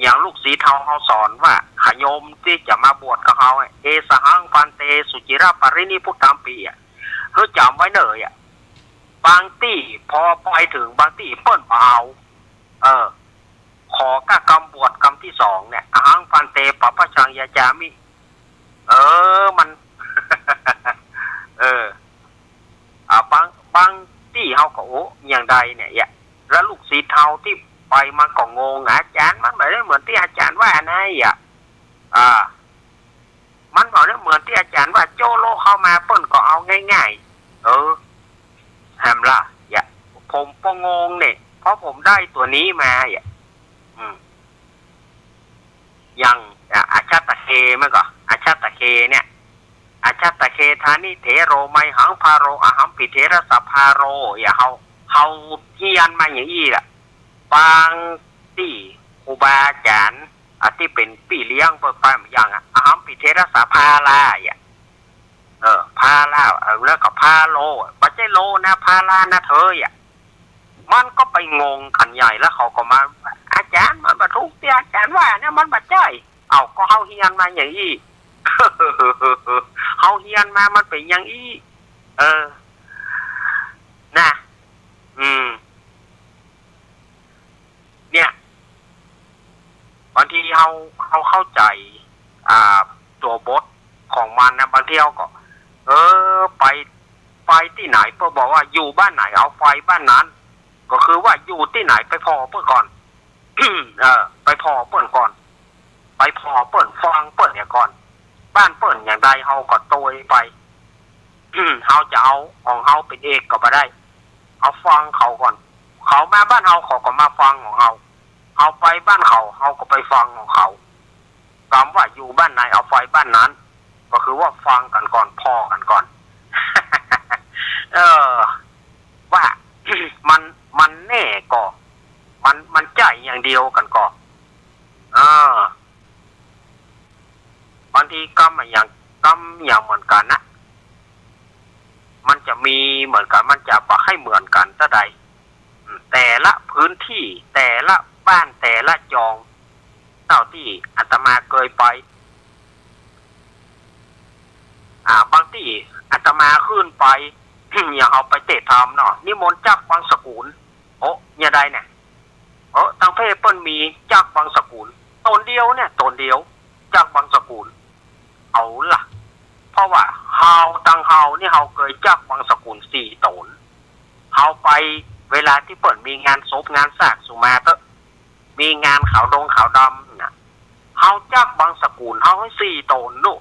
อย่างลูกศิษย์เฮาสอนว่าขโยมที่จะมาบวชกับเฮาเอสหังพันเตสุจิระปรินิพุทธัมปีเฮ้ยจำไว้เนยบางที่พอไปถึงบางที่เปิ้นเปล่าขอกะกำบวชกำที่2เนี่ยอหังพันเตปะปะชังยาจามิมัน บางที่เฮาก็อย่างใดเนี่ยแล้วลูกศิษย์เฮาที่ไปมันก็งงอาจารย์มันไม่ได้เหมือนที่อาจารย์ว่านะมันบอกได้เหมือนที่อาจารย์ว่าโจโลเข้ามาเปิ้นก็เอาง่ายๆแฮมล่ะผมก็งงเนี่ยเพราะผมได้ตัวนี้มาอย่างอาชาตะเคมั้ยก็อาชาตะเคเนี่ยอาชาตะเคธานิเถโรไมหังพาโรอหังปิเถระสัพพาโรเฮาเฮียนมาอย่างนี้ล่ะบางที่ครูบาอาจารย์ที่เป็นพี่เลี้ยงเปิดไปอย่างอหังปิเถระสัพพาลาพาลาแล้วก็พาโลไม่ใช่โลนะพาลานะเธอมันก็ไปงงกันใหญ่แล้วเขาก็มาอาจารย์มันบรรทุกที่อาจารย์ว่าเนี่ยมันบรรจัยก็เฮาเฮียนมาอย่างนี้ เฮาเฮียนมามันเป็นอย่างนี้นะเนี่ยบางทีเฮาเข้าใจตัวบทของมันนะบางทีเฮาก็ไปที่ไหนเพื่อบอกว่าอยู่บ้านไหนเอาไฟบ้านนั้นก็คือว่าอยู่ที่ไหนไปพอเพื่อก่อน ไปพอเปิ่นก่อนไปพอเปิ่นฟังเปิ่นเนี่ยก่อนบ้านเปิ่นอย่างใดเฮาก็โตยไป เฮาจะเอาของเฮาเป็นเอกก็บ่ได้เอาฟังเขาก่อนเขามาบ้านเฮาเขาก็มาฟังของเฮาเอาไปบ้านเขาเฮาก็ไปฟังของเขาคำว่าอยู่บ้านไหนเอาไฟบ้านนั้นก็คือว่าฟังกันก่อนพอกันก่อน ว่า มันแน่ก็มันใจอย่างเดียวกันก็บางทีก็อย่างเหมือนกันนะมันจะมีเหมือนกันมันจะบ่ให้เหมือนกันเท่าใดแต่ละพื้นที่แต่ละบ้านแต่ละจองเท่าที่อาตมาเคยไปบางที่อาตมาขึ้นไป อย่างเอาไปเตะทำเนาะนิมนต์จักฟังสกุลเนี่ยใดเนี่ยทางเพศเปิ้นมีจักฟังสกุลตนเดียวเนี่ยตนเดียวจักฟังสกุลเอาล่ะเพราะว่าเฮานี่เฮาเคยจักฟังสกุล4ตนเฮาไปเวลาที่เปิ้นมีงานศพงานซากสุมาเตมีงานขาวดำน่ะเฮาจักฟังสกุลเฮาให้4ตนลูก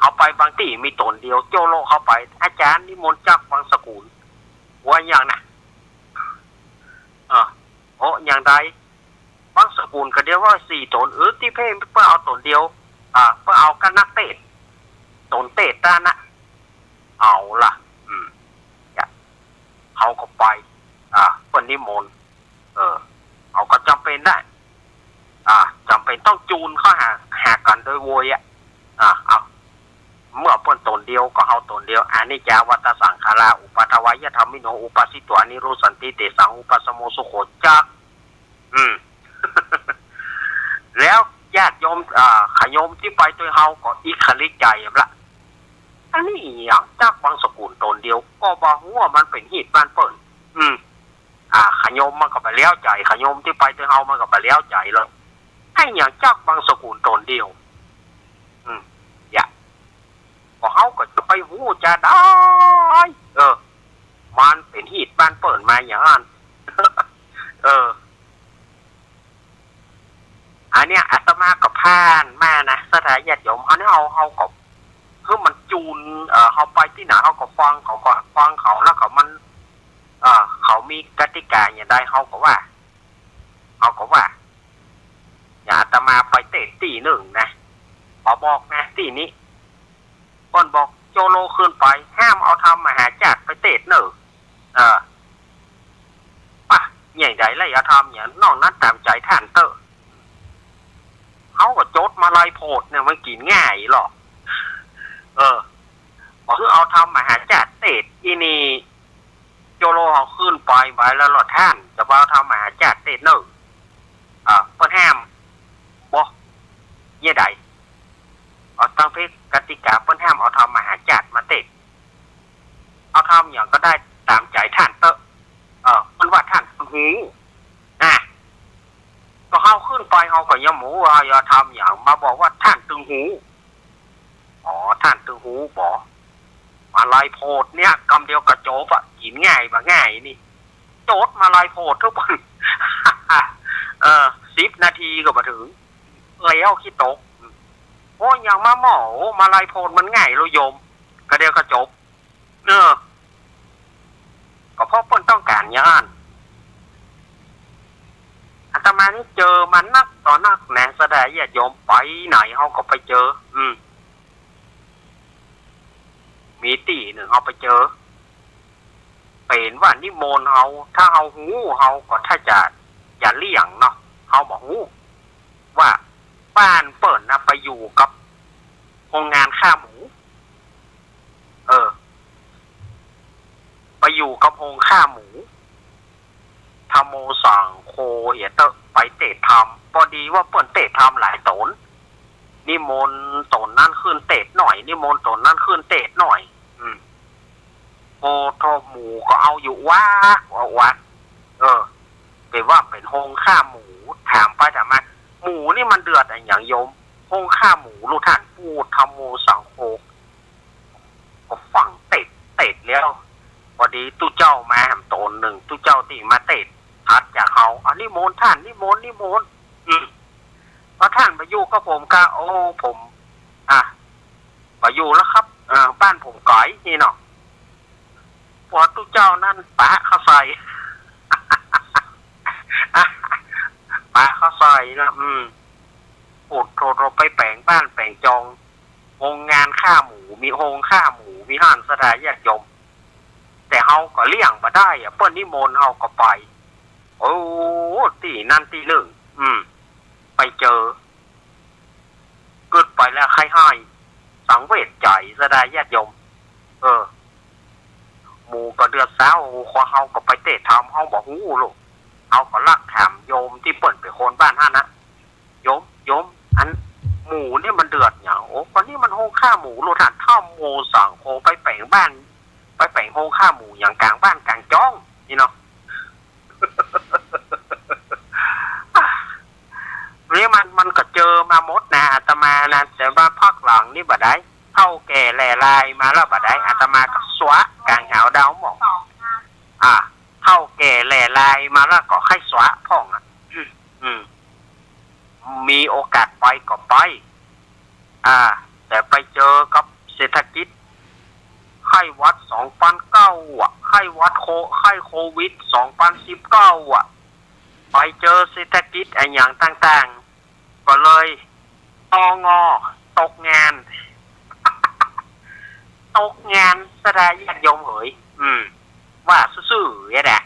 เอาไปบางที่มีตนเดียวโจโลเข้าไปอาจารย์นิมนต์จักฟังสกุลว่าอย่างนะอย่างใดบางสกุลก็เดียวว่า4ตนที่เพ่เพื่อเอาตนเดียวเพื่อเอากันนักเตะตนเตะด้านนะเอาล่ะเขาก็ไปเพื่อนนิมนต์เอาก็จำเป็นได้จำเป็นต้องจูนเข้าหากันโดยโวยเอาเมื่อเพื่อนตนเดียวก็เอาตนเดียวอานิจจาวัตสังขาราอุปัฏฐวายธรรมิโนอุปัสสิตวานิโรสันติเตสังอุปัสสโมสุโขจัก แล้วญาติโยมขโยมที่ไปตัวเฮาก็อีกขลิกใจละอันนี้อย่างจักบางสกุลตนเดียวก็บอกว่ามันเป็นหีดบ้านเปิ่นขโยมมันก็ไปเลี้ยวใจขโยมที่ไปตัวเฮามันก็ไปเลี้ยวใจเลยไอ้อย่างจักบางสกุลตนเดียวพอเฮาก็จะไป หูจะได้ มันเป็นฮีดบ้านเปิดมาอย่างนั้น อันเนี้ยอาตมากับพานมานะสถานญาติโยมอันนี้เอากับคือมันจูนเขาไปที่ไหนเขาก็ฟังเขาแล้วเขามันเขามีกติกาอย่างใดเขาก็ว่าอย่าอาตมาไปเตะตีหนึ่งนะบอกนะตีนี้ก่อนบอกโจโลขึ้นไปห้ามเอาทำมหาจักรไปเตะหนึ่งป่ะใหญ่ใหญ่เลยอย่าทำอย่างนอกนั้นตามใจท่านเตอร์เขาก็โจทมาลายโพดเนี่ยมันกินง่ายหรอบอกคือเอาทำมหาจักรเตะอีนี่โจโลเขาขึ้นไปแล้วหลอดท่านจะเอาทำมหาจักรเตะหนึ่งเปิ้นห้ามบอกเยี่ยใดเอาตั้งเพศกติกาเปิ้นห้ามเอาทำมหาจักรมาเตะเอาทำอย่างก็ได้ตามใจท่านเตอะมันว่าท่านหูก็เขาขึ้นไปเขาก็ยังหมูอย่าทำอย่างมาบอกว่าท่านตึงหูท่านตึงหูบอกอะไรโพดเนี่ยคำเดียวกับโจ๊บกินง่ายนี่โจ๊ดมาลายโพดทุกคน10 นาทีก็มาถึงแล้วขี้ตกโอ้ยังมาหมอมาลายโพดมันง่ายเลยโยมก็เดียวก็จบก็เพราะเพิ่นต้องการอย่างนั้นอาตมานี่เจอมันนักต่อนักแหนแสดงญาติโยมไปไหนเขาก็ไปเจอมีตีหนึ่งเขาไปเจอเป็นว่านิมนต์เขาถ้าเอาหูเขาก็ถ้าจะอย่าเลี่ยงเนาะเขาบอกหูว่าบ้านเปิดนะไปอยู่กับโรงงานฆ่าหมูไปอยู่กับโรงฆ่าหมูทำโมสั่งโคเอเตอร์ไปเตะทำพอดีว่าเปิดเตะทำหลายตนนิมนต์ตนนั่นขึ้นเตะหน่อยนิมนต์ตนนั่นขึ้นเตะหน่อยโอทอหมูก็เอาอยู่ว่าเป็นว่าเป็นโรงฆ่าหมูถามไปถามมาหมูนี่มันเดือดอย่างโยมโรงฆ่าหมูลูกท่านพูดทำโมสั่งโคก็ฝังเตะแล้วพอดีตู้เจ้ามาแหมตนหนึ่งตู้เจ้าตีมาเตะทัดจากเขาอันนี้โมนท่านนิมนต์พอท่านมาอยู่ก็ผมก็ผมมาอยู่แล้วครับบ้านผมก๋อยนี่เนาะพอตู้เจ้านั่นปะเขาใส่ปะเขาใส่นะปวดโทรไปแปลงบ้านแปลงจองโรงงานฆ่าหมูมีโรงฆ่าหมูมีห้านสถานญาติโยมแต่เฮาก็เลี่ยงมาได้เปิ้นนิมนต์เฮาก็ไปตีนั่นตีหนึ่งไปเจอเกิดไปแล้วใครให้สังเวชใจสถานญาติโยมหมูก็เดือดเศร้าขอเฮาก็ไปเตะทำเฮาบอกหูลูกเฮาก็ลักถามโยมที่เปิ้นไปโคนบ้านท่านนะโยมอันหมูนี่มันเดือดอย่างวันนี้มันโฮฆ่าหมูลูกท่านท่าโมสั่งโคไปแปลงบ้านไปแปลงโฮฆ่าหมูอย่างกลางบ้านกลางจ้องนี่เนาะ นี่มันก็เจอมาหมดนะอาตมานะแต่ว่าพักหลังนี่บ่ได้เท่าแก่แหล่ลายมาแล้วบ่ได้อาตมาก็สวะกลางหาวดาวหมองเท่าแก่แหล่ลายมาแล้วก็ให้สวะพ่องมีโอกาสไปก็ไปแต่ไปเจอกับเศรษฐกิจไข้หวัด2009ไข้หวัดไข้โควิด2019ไปเจอเศรษฐกิจอย่างต่างๆก็เลยตกงานแสดงญาติโยมเหยว่าซื่อๆแหละ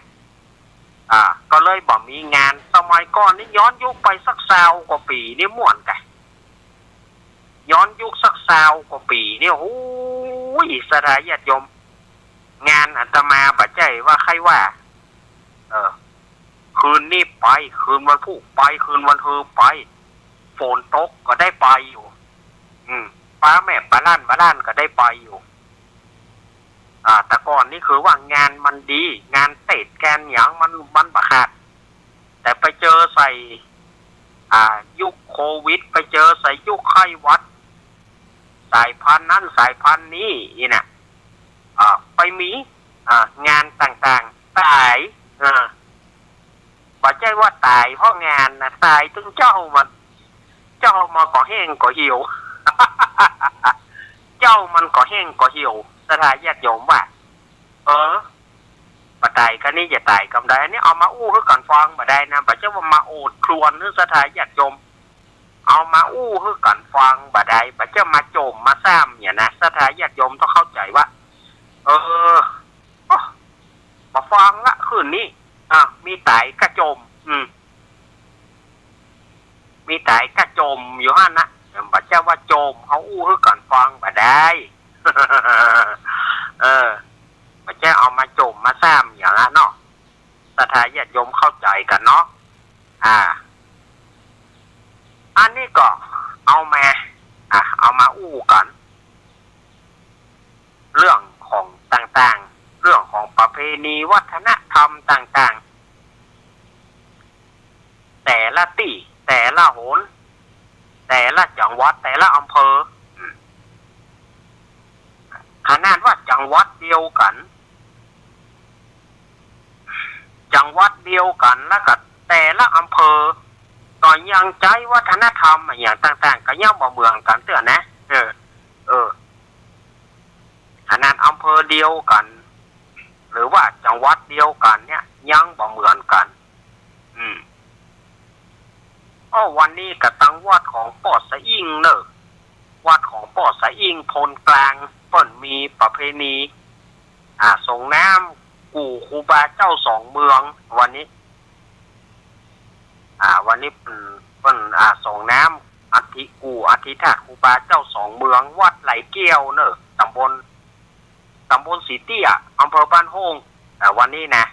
ก็เลยบ่มีงานสมัยก่อนนี่ย้อนยุคไปสัก20 กว่าปีนี่ม่วนกันย้อนยุคสัก20 กว่าปีนี่โอ้ยสถานญาติโยมงานอาตมาบ่ใจว่าใครว่าคืนนี้ไปคืนวันพุธไปคืนวันเฮอไปฝนตกก็ได้ไปอยู่ป้าแม่ป้าล้านก็ได้ไปอยู่แต่ก่อนนี่คือว่างานมันดีงานเตะแกนหยังมันบะขาดแต่ไปเจอใส่ยุคโควิดไปเจอใส่ยุคไข้หวัด สายพันธุ์นั้นสายพันธุ์นี้นี่นะไปมีงานต่างๆตายบ่ใช่ว่าตายเพราะงานนะตายถึงเจ้ามาก่อแห้งก่อเหี่ยว เจ้ามันก่อแห้งก่อเหี่ยวสถานญาติโยมว่าบ่ตายก็นี่จะตายกำไดอันนี้เอามาอู้ให้ก่อนฟังบ่ได้นะบ่ใช่ว่ามาโอดครวญให้สถานญาติโยมเอามาอู้ให้ก่อนฟังบ่ได้บ่ใช่มาโจมมาซ้ำเนี่ยนะสถานญาติโยมต้องเข้าใจว่ามาฟังละคืนนี้มีตายกระโจมมีตายกระโจมอยู่ฮะนะบ่ใช่ว่าโจมเขาอู้ให้ก่อนฟังบ่ได้บ่ใช่เอามาโจมมาซ้ำอย่างนั้นเนาะสถานญาติโยมเข้าใจกันเนาะอันนี้ก็เอามาอู้กันเรื่องของต่างๆเรื่องของประเพณีวัฒนธรรมต่างๆแต่ละที่แต่ละโหนแต่ละจังหวัดแต่ละอำเภอขนาดว่าจังหวัดเดียวกันแล้วก็แต่ละอำเภอต่อยังใจวัฒนธรรมอย่างต่างๆก็ยังบ่เหมือนกันเตือนนะขนาดอำเภอเดียวกันหรือว่าจังหวัดเดียวกันเนี่ยยังบ่เหมือนกันวันนี้ก็ตั้งวัดของปอดสะอิงเนอะวัดของปอดสะอิงพลกลางเปิ้นมีประเพณีส่งน้ำกู่ครูบาเจ้าสองเมืองวันนี้วันนี้เปิ้นส่งน้ำอธิธาตุครูบาเจ้าสองเมืองวัดไหลเกี้ยวเนอะตำบลสีเตี้ยอำเภอบ้านโฮงวันนี้นะ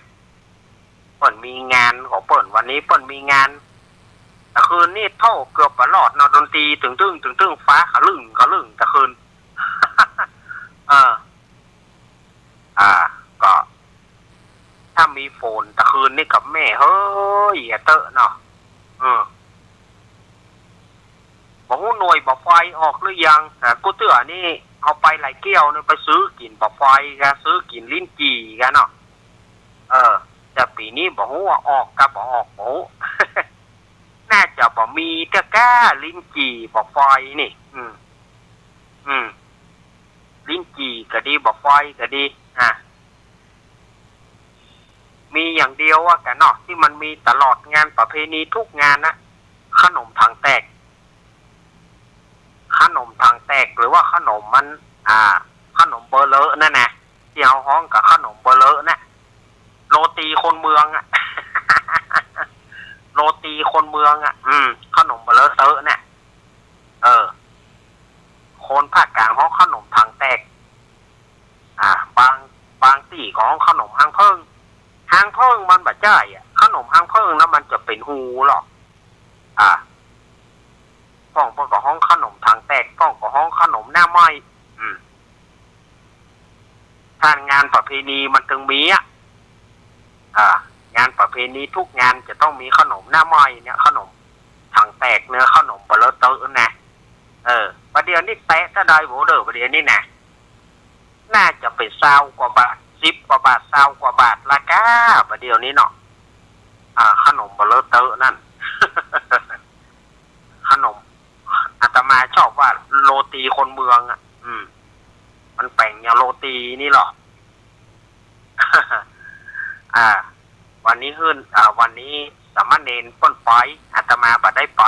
เปิ้นมีงานของเปิ้นวันนี้เปิ้นมีงานตะคืนนี่เท่าเกือบประหลอดดนตรีตึงฟ้าขลึ่งตะคืน ก็ถ้ามีฝนตะคืนนี่กับแม่เฮ้ยอย่าเตอะเนาะบอกว่าหน่วยบ่ไฟออกหรือยังกูเตือนี่เอาไปไหลเกี้ยวเนี่ยไปซื้อกินบ่ไฟกันซื้อกินลิ้นจี่กันเนาะแต่ปีนี้บอกว่าออกกับบ่ออกบ่น่าจะบ่มีตะก้าลิ้นจี่บ่ไฟนี่ลิ้นจี่ก็ดีบ่ไฟก็ดีมีอย่างเดียวว่ากันเนาะที่มันมีตลอดงานประเพณีทุกงานนะขนมถังแตกหรือว่าขนมมันขนมเบอร์เลอะนั่นนะที่เอาห้องกับขนมเบอร์เลอะนะโรตีคนเมืองโรตีคนเมืองขนมเบอร์เลอะเตอะเนี่ยคนภาคกลางห้องขนมถังแตกบางที่ของขนมหางเพิ่งมันบะจ่ายขนมหางเพิ่งนะมันจะเป็นหูหรอกป้องกับห้องขนมถังแตกป้องกับห้องขนมหน้าไม้ถ้างานประเพณีมันถึงมีงานประเพณีทุกงานจะต้องมีขนมหน้าไม้เนี่ยขนมถังแตกเนื้อขนมเบลอเตอร์นะประเดี๋ยวนี้แตะถ้าได้โหเด้อประเดี๋ยวนี้นะน่าจะเป็น20 กว่าบาท10 กว่าบาท20 กว่าบาทราคาประเดี๋ยวนี้เนาะขนมเบลอเตอร์นั่น ขนมอาตมาชอบว่าโรตีคนเมืองมันแปลงอย่างโรตีนี่หรอ วันนี้วันนี้สามเณรป้นไปอาตมาบัดได้ไป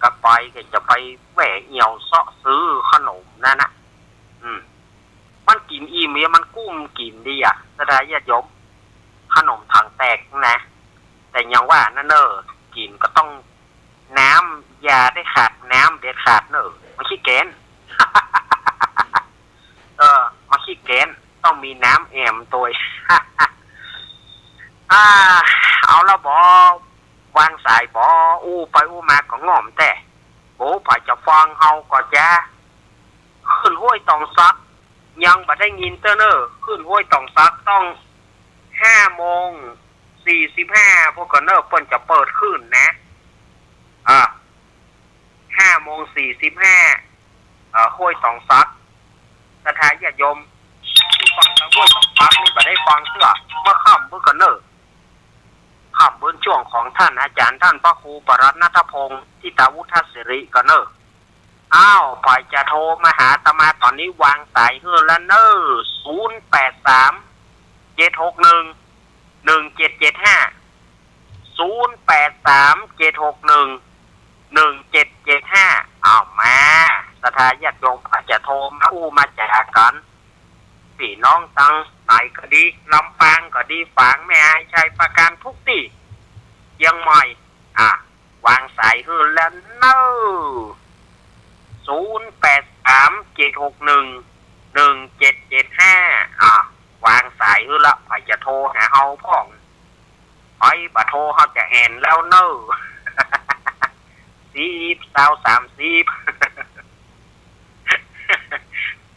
ก็ไปก็จะไปแหวะเหี่ยวเซาะซื้อขนมนั่นนะมันกินอิ่มเนี่ยมันกุ้มกินดีสถานญาติโยมขนมถังแตกนะแต่ยังว่านั่นกินก็ต้องน้ำยาได้ขาดน้ำเด็ดขาดมาขี้แกน มาขี้แกนต้องมีน้ำแอมตัว เอาละบอวางสายบออู้ไปอู้มาก็ง่อมแต่โอ้ผ่าจะฟังเฮาก็จะขึ้นห้วยตองซักยังบ่ได้ยินขึ้นห้วยตองซักต้อง5:45พวกก็เพิ่นจะเปิดขึ้นนะ5:45 ห้วยสองซักสถานญาติโยมที่ฟังทางห้วยสองซักนี่บ่ได้ฟังเสื้อเมื่อค่ำเมื่อกันเนอค่ำบนช่วงของท่านอาจารย์ท่านพระครูปรัตน์ณัฐพงศ์ทิตาวุฒศิริกันเนออ้าวปล่อยจะโทรมาหาอาตมาตอนนี้วางสายเฮือแล้วเนอ083-761-1775อ้าวมาสถานญาติโยมอาจจะโทรมามาแจกกันพี่น้องตังไหนก็ดีลำปางก็ดีฝางแม่ไอ้ชัยประการทุกที่ยังใหม่วางสายฮือแล้วเนอ083-761-1775วางสายฮือละไปจะโทรหาเฮาพ่องไอ้บ่โทรเฮาจะแอนแล้วเนอ10-30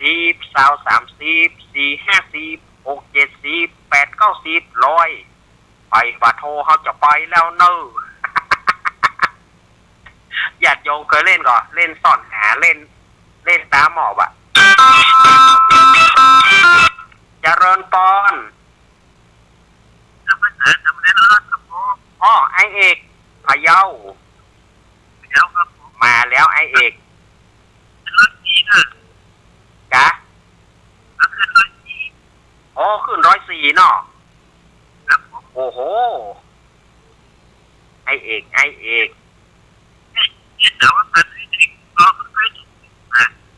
10-30-450-670-890-100ไปบ่โทรเฮาจะไปแล้วเนอญาติโยมเคยเล่นก่อนเล่นซ่อนหาเล่นตาหมอบอ่ะเจริญปอนไอเอกพะเยามาแล้วไอเอกจ้ะขึ้น104เนาะโอ้โหไอเอก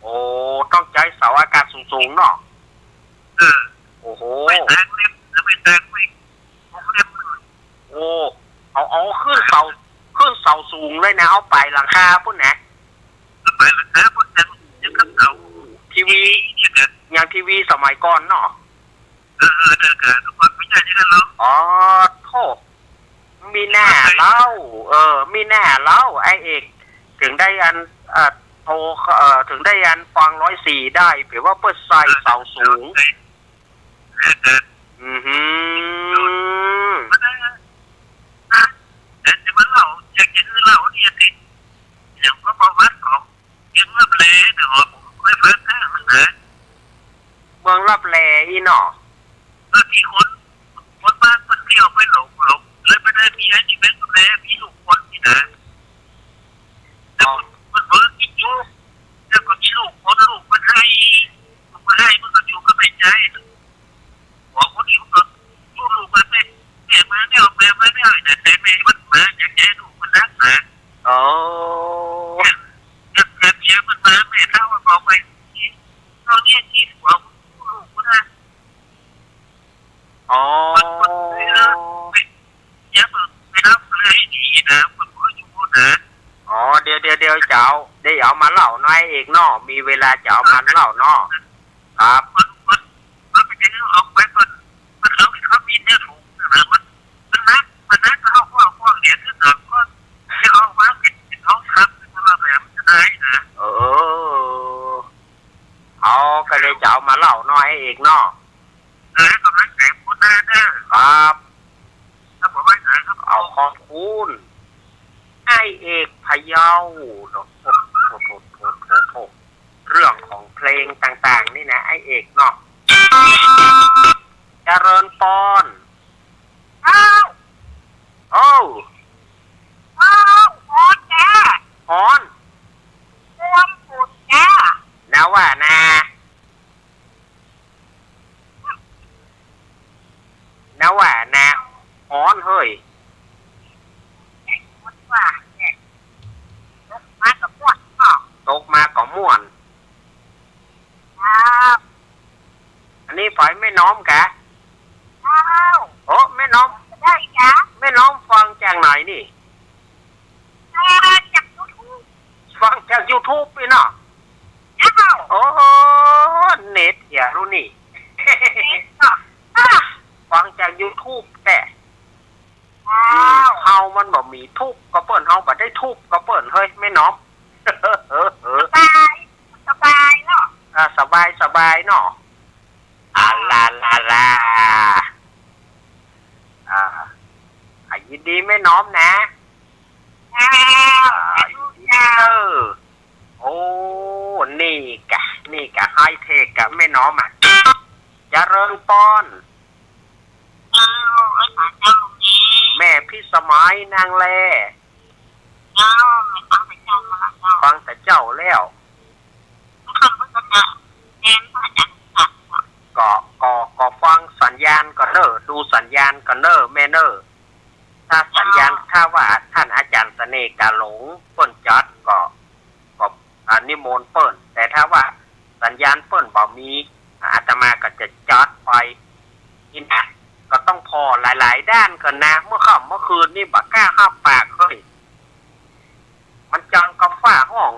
โอ้ต้องใจเสาอากาศสูงๆเนาะโอ้โหโอ้เอาขึ้นเสาสูงเลยนะเอาไปหลังคาพุ่นนะทีวีอย่างทีวีสมัยก่อนเนาะอ๋อโทษมีหน้าเล่ามีหน้าเล่าไอเอกถึงได้โทรถึงได้ฟัง104ได้เผื่อว่าเปิดใส่เสาสูงเมืองรับแลอีเนาะที่คนบ้านคนเที่ยวไปหลงเลยไปได้มีไอ้ที่เป็นแลมีลูกคนนี่นะมันเบิกกินอยู่แล้วก็มีลูกมันให้มันก็อยู่ก็ไม่ใจบอกคนนี้มันก็ลูกมันแม่มาเนี่ยแต่แม่มันมาอย่างแก่ลูกมันรักนะแต่เมียมันมาแม่เท่ามันบอกไปเขาเนี่ยที่หัวลูกมันนะไม่รับเลยดีนะมันก็อยู่นะเดี๋ยวเจ้าได้เอามาเล่าหน่อยเอกเนาะมีเวลาจะเอามาเล่าเนาะครับมันเป็นยังไงออกไปมันเขามีเนื้อถูกนะมันนักก็เอาพวกเหรียญขึ้นหน่อยก็จะเอามาเป็นท้องคำเป็นอะไรแบบจะได้นะเอาก็เลยจะเอามาเล่าหน่อยเอกเนาะกำลังแต่งคนหน้าครับถ้าบอกว่าเอาขอบคุณไอเอกพะเยาเนาะเรื่องของเพลงต่างๆนี่นะไอเอกเนาะเจริญปอนโอ้จ้าฮอนรวมปุ่นจ้านะว่านะฮอนเฮ้ยตกมาก็ม่วนอันนี้ฝ่ายแม่น้อมกะโอ้แม่น้อมได้จ้ะแม่น้อมฟังจากไหนนี่จาก YouTube ฟังจาก YouTube ไปเนาะโอ้เน็ตอย่ารู้นี่ฟังจาก YouTube แต่เฮามันบ่มีทุบก็เปิ้นเฮาบ่ได้ทุบก็เปิ้นเฮ้ยแม่น้อมสบายเนาะสบายเนาะลายินดีแม่น้อมนะโอ้ นี่กะไฮเทคกะแม่น้อมอ่ะเจริญป้อนแม่พี่สมัยนางแลฟังแต่เจ้าแล้วก็ฟังสัญญาณก่อนเนอดูสัญญาณก่อนเนอแม่เนอถ้าสัญญาณถ้าว่าท่านอาจารย์เสน่ห์กาหลงเปิ้นจัดก็นิมนต์เปิ้นแต่ถ้าว่าสัญญาณเปิ้นบ่มีอาตมาก็จะจัดไปนี่นะก็ต้องพอหลายๆด้านก่อนนะเมื่อค่ำเมื่อคืนนี่บ่กล้าห้าปากเฮ้ยมันจังกับฝ้าห้อง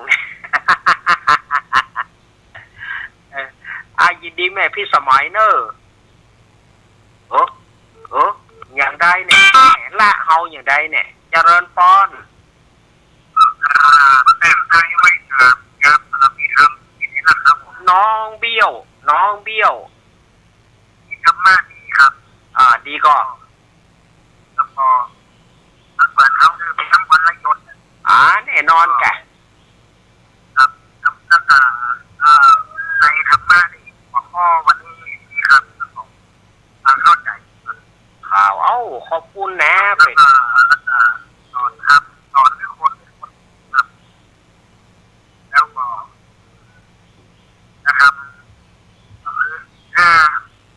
ยินดีแม่พี่สมัยเนออย่างใดเนี่ยละเฮาอย่างใดเนี่ยเจริญปอนน้องเบี้ยวทำมาดีครับดีก็แล้วพอนักเปิดเขาคือไปทั้งวันละยนต์แน่นอนแกครับแล้วก็ในธรรมะนี่พ่อวันนี้ดีครับเข้าใจข่าวขอบคุณนะเป็นตอนครับตอนที่คนครับแล้วก็นะครับคือ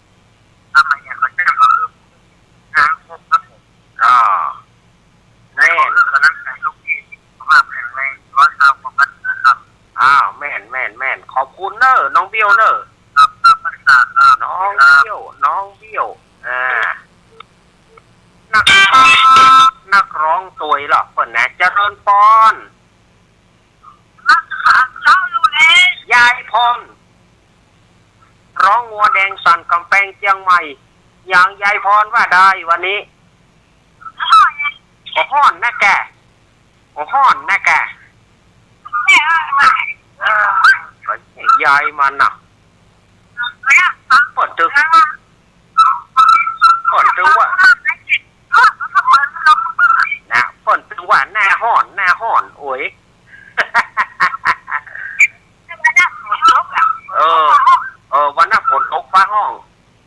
ทำไมเนี่ยเขาแจ้งก็คือครบครับผมแน่นคือร่างกายลูกดีสภาพแข็งแรง100%ของมันนะครับแม่นขอบคุณเนอน้องเบี้ยวเนอครับน้องเบี้ยวนักร้องตัวหรอเปิ่นนะเจริญปอนยายพรร้องงัวแดงสั่นกำแพงเชียงใหม่อย่างยายพรว่าได้วันนี้ห้อนนะแกยายมันน่ะเปิดตึกว่านะเปิดตึกว่าหน้าห้อนโอ้ยวันนั้นฝนตกฟ้าห้อง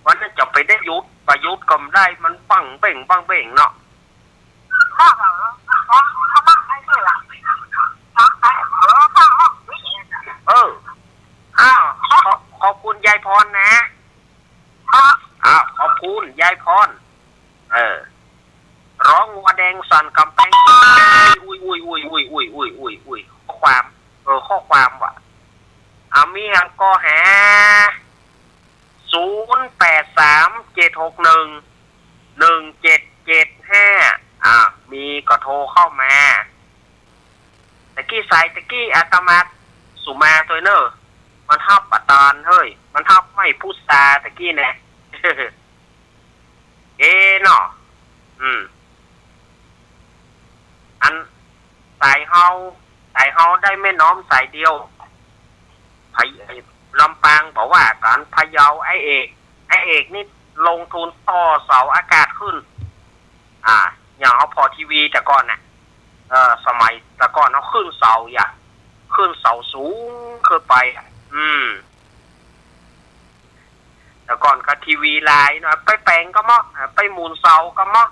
วันนั้นจะไปได้ประยุทธ์ก็ได้มันปังเบ่งเนาะขอบคุณยายพรนะขอบคุณยายพรร้องวัวแดงสั่นกำแพงอุ้ยข้อความว่ะมีหังก็หา0837611775มีก็โทรเข้ามาตะกี้อาตมาสุมาตัวเนอมันทับปะตานเฮ้ยมันทับไม่พุทราตะกี้แน่ เนาะอันสายเฮาได้แม่น้อมสายเดียวลำปางบอกว่าการพะเยาไอเอกนี่ลงทุนต่อเสาอากาศขึ้นอย่างเอาพอทีวีแต่ก่อนน่ะสมัยแต่ก่อนเอาขึ้นเสาสูงขึ้นไปแต่ก่อนก็ทีวีลายเนาะไปแปลงก็มั้งไปหมุนเสาก็มั้ง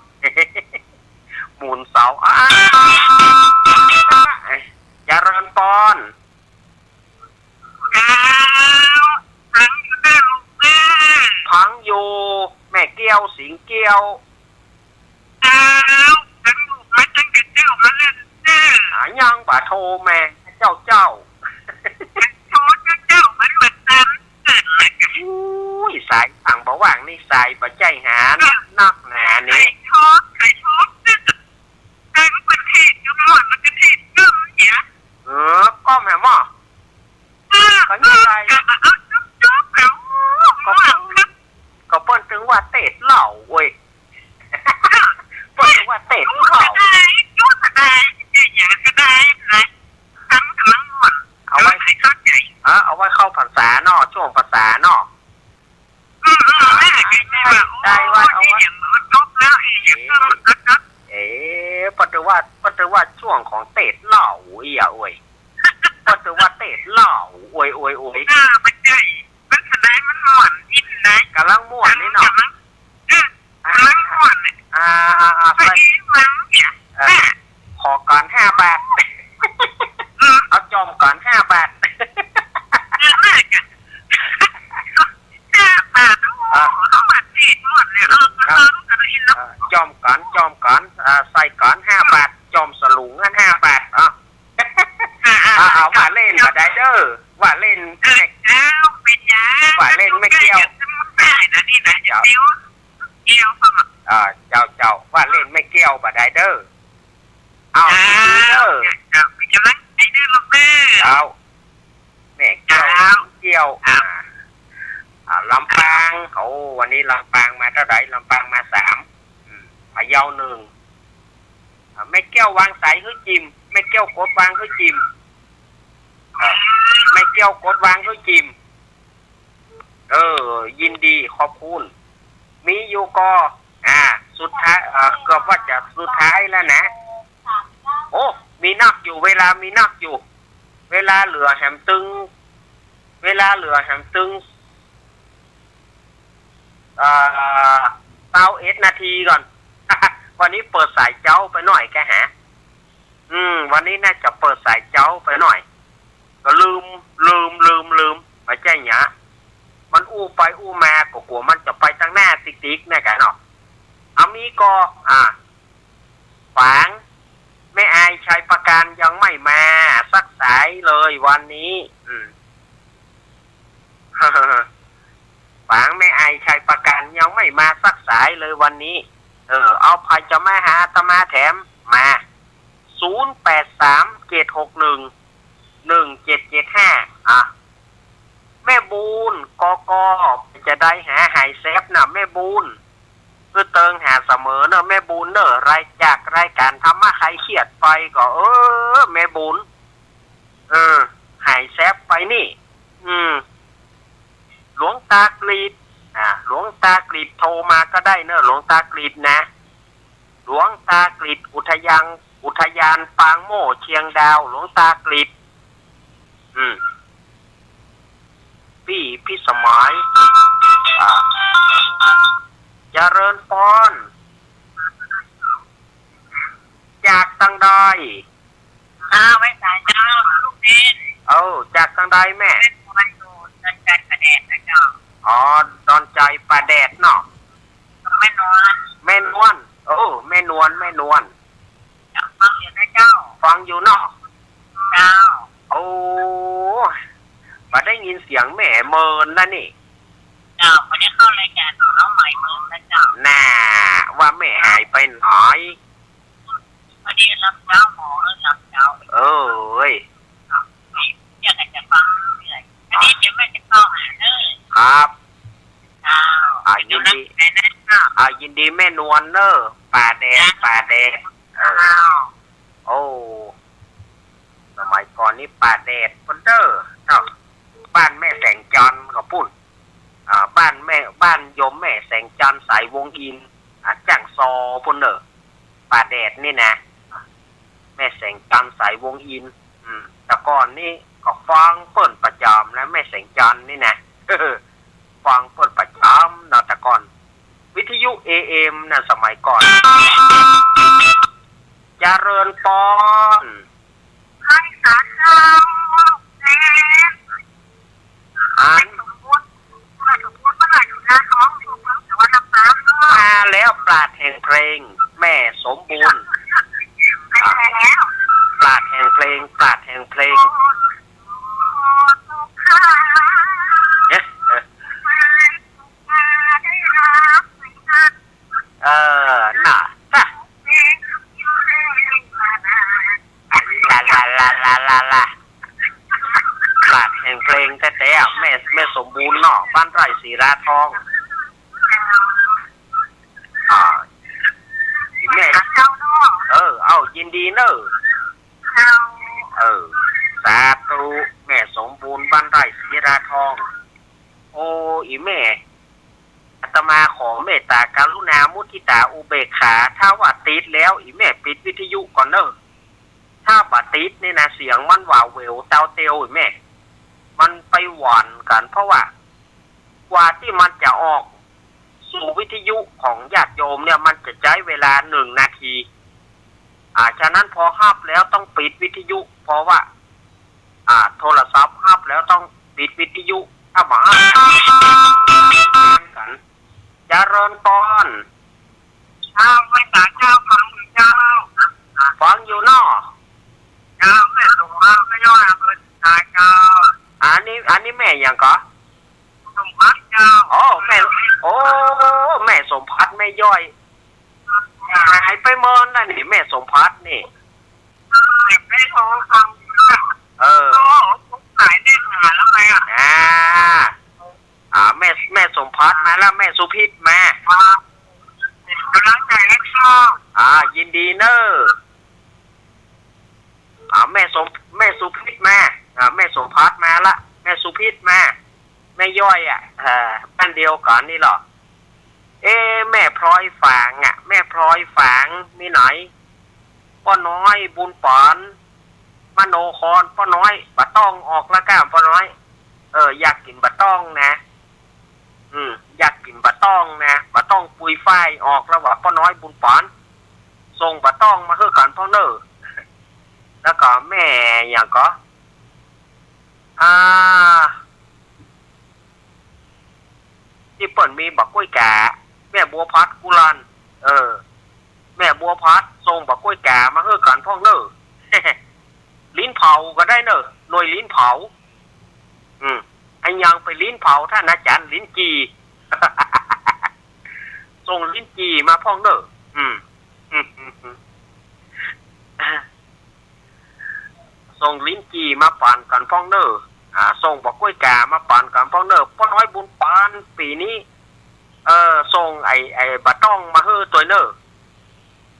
หมุนเสาเจริญปอนพังอยู่แม่เกี้ยวสิงเกี้ยวยังป่าโทแม่เจ้าสายฝั่งบ่ว่างนี่สายบ่ใจหานักหนานี่ก็แม่หม้อก็ยังไงก็เปิ้นถึงว่าเตะเหล่าเว้ยเปิ้นถึงว่าเตะเหล่าเอาไว้เข้าภาษาเนาะช่วงภาษาเนาะได้ว่าเอาไว้ปัจจุบันช่วงของเตะเหล่าเว้ยปัจจุบันเตะเหล่าเว้ย วยอวย มันใจมันแสดงมันหม่อนอินนะ กำลังม่วนนี่เนาะ กำลังหม่อน ไป มันเนี่ย ขอก่อน5 บาทเอาจอมก่อน5 บาทจอมก่อนใส่ก่อน5 บาทจอมสลุงงั้น5 บาทเอาว่าเล่นมาได้เด้อว่าเล่นว่าเล่นไม่เกี่ยวเจ้าว่าเล่นไม่เกี่ยวบ่ได้เด้อเอาเอาแม่เกี่ยวลำปางโอ้วันนี้ลำปางมาเท่าไหร่ลำปางมา3พะเยา1ไม่เกี่ยววางสายคือจิมไม่เกี่ยวกดวางคือจิมไม่เกี่ยวกดวางคือจิมยินดีขอบคุณมีอยู่ก็สุดท้ายก็ว่าจะสุดท้ายแล้วนะโอ้มีนักอยู่เวลามีนักอยู่เวลาเหลือแหมตึง21 นาทีก่อน วันนี้เปิดสายเจ้าไปหน่อยแกฮะวันนี้น่าจะเปิดสายเจ้าไปหน่อยก็ลืมไม่ใช่หยะมันอู้ไปอู้มาก็กลัวมันจะไปทางหน้าติ๊กๆนะแกเนาะอามีก็ฝางแม่อายชัยประการยังไม่มาสักสายเลยวันนี้ฝางแม่อายชัยประการยังไม่มาสักสายเลยวันนี้เอาภัยจะมาหาอาตมาแถมมา0837611775แม่บูนกจะได้หาหายเซฟนะแม่บูนคือเติงหาเสมอเนอะแม่บูนเนอะจากรายการทำมาใครเครียดไปก็แม่บูนหายเซฟไปนี่หลวงตากรีดหลวงตากรีดโทรมาก็ได้เนอะหลวงตากรีดนะหลวงตากรีดอุทยานปางโม่เชียงดาวหลวงตากรีดพี่สมัยเจริญพรจากตังใดไม่สายเจ้าลูกเด่นจากตังใดแม่ดอนใจประแดดนะเจ้าดอนใจประแดดเนาะแม่นวลแม่นวลแม่นวลฟังอยู่นะเจ้าฟังอยู่เนาะเจ้ามาได้ยินเสียงแม่เมินนะนี่เจ้าไม่ได้เข้ารายการน้องใหม่เมินนะเจ้าน่าว่าแม่หายไปไหนพอดีรับเจ้าหมอรับเจ้าอยากจะฟังเรื่อยอันนี้จะไม่จะเข้าหาเลยครับยินดียินดีแม่นวลเนอะป่าแดดสมัยก่อนนี่ป่าแดดคนเด้อเนาะบ้านแม่แสงจันทร์ก็ปุ่นบ้านโยมแม่แสงจันทร์สายวงอินจังซอปุ่นเนอะป่าแดดนี่นะแม่แสงจันทร์สายวงอินแต่ก่อนนี่ก็ฟังเปิ่นประจำนะแม่แสงจันทร์นี่นะฟังเปิ่นประจำนะแต่ก่อนวิทยุ AM นะสมัยก่อนเจริญพรให้สาขาสมบูรณ์เมื่อไหร่ถูกนะท้องถูกแต่ว่าน้ำมาแล้วปราดแห่งเพลงแม่สมบูรณ์ปราดแห่งเพลงน่ะลาปราดแห่งเพลงแท้ๆแม่สมบูรณ์เนาะบ้านไร่ศรีราทองแม่ยินดีเนอะสาธุแม่สมบูรณ์บ้านไร่ศรีราทองอีแม่อาตมาขอเมตตากรุณามุทิตาอุเบกขาถ้าว่าติดแล้วอีแม่ปิดวิทยุก่อนเนอะถ้าบัดติดนี่นะเสียงมันว่าเววเต้าเตียวอีแม่ มันไปหวานกันเพราะว่ากว่าที่มันจะออกสู่วิทยุของญาติโยมเนี่ยมันจะใช้เวลา1 นาทีฉะนั้นพอฮับแล้วต้องปิดวิทยุเพราะว่าโทรศัพท์ฮับแล้วต้องปิดวิทยุถ้ามากันเจริญพรเจ้าไม่ตาเจ้าฟังเจ้าฟังอยู่นอเจ้าแม่สมพัฒน์ไม่ย่อยอำเภอตาเจ้าอันนี้แม่ยังก็สมพัฒน์เจ้าแม่สมพัฒน์แม่ย่อยหายไปเมินแล้วนี่แม่สมพัฒน์นี่ไม่โทรฟังขายได้หาแล้วไงแม่สมพัฒน์มาแล้วแม่สุพิษมากำลังใจและชอบยินดีเนอะแม่สุพิษมาแม่สมพัฒน์มาละแม่สุพิษมาแม่ย่อยบ้านเดียวกันนี่หรอแม่พลอยฝางแม่พลอยฝางมีไหนป้าน้อยบุญปอนมโนครป้าน้อยบะต้องออกละก้ามป้าน้อยอยากกินบะต้องนะอยากกินบะต้องนะบะต้องปุยฝ้ายออกแล้วว่าป้าน้อยบุญปอนส่งบะต้องมาคือกันพ่อเนอแล้วก็แม่อย่างก็ที่เปิ่นมีบักกล้วยกาแม่บัวพัดกุลันแม่บัวพัดส่งบักกล้วยกามาเฮือกันพ่องเนอ ลิ้นเผาก็ได้เนอหน่วยลิ้นเผาอันยังไปลิ้นเผาท่านอาจารย์ลิ้นจี ส่งลิ้นจีมาพ่องเนอส่งลิ้นจีมาปั่นกันพ่องเนอส่งบักกล้วยกามาปั่นกันพ่องเนอพ่อน้อยบุญปานปีนี้ส่งไอ้บะต้องมาเฮือตัวเนอ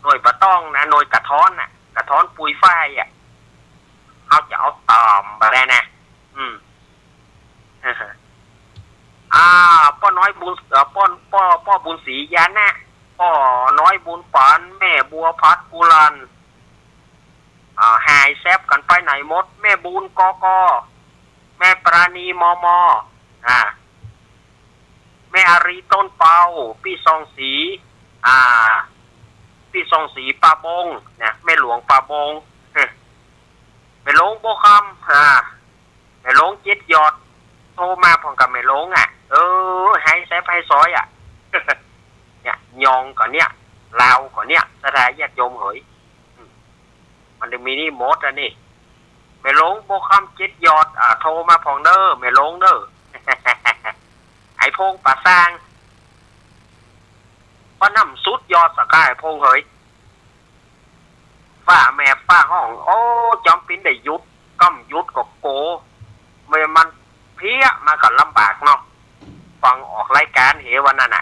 หน่วยบะต้องนะหน่วยกระท้อนกระท้อนปุยฝ้ายเขาจะเอาตอมไปแล้วนะพ่อน้อยบุญพ่อบุญศรียานะพ่อน้อยบุญปานแม่บัวพัดกุลันหายแซบกันไปไหนหมดแม่บุญกกแม่ปราณีมมแม่อารีต้นเปาพี่ซองสีพี่ซองสีปาบงเนี่ยแม่หลวงปาบงแม่หลวงโบคำแม่หลวงเจ็ดยอดโทรมาพร้อมกับแม่หลวงให้แซบให้ซอยเนี่ยยองก่อนเนี่ยลาวก่อนเนี่ยสถานญาติโยมเหยมันจะมีนี่มดนี่แม่หลวงโบคำเจ็ดยอดโทรมาพร้อมเด้อแม่หลวงเด้อ ไอ้พงป่าสร้างป้าน้ำสุดยอดสกายพงเหยฝ้าแม่ฝ้าห้องจอมปิ้นได้ยุดก้มยุดกับโกเมื่อมันเพี้ยมากับลำบากเนาะฟังออกรายการเหวันนั่น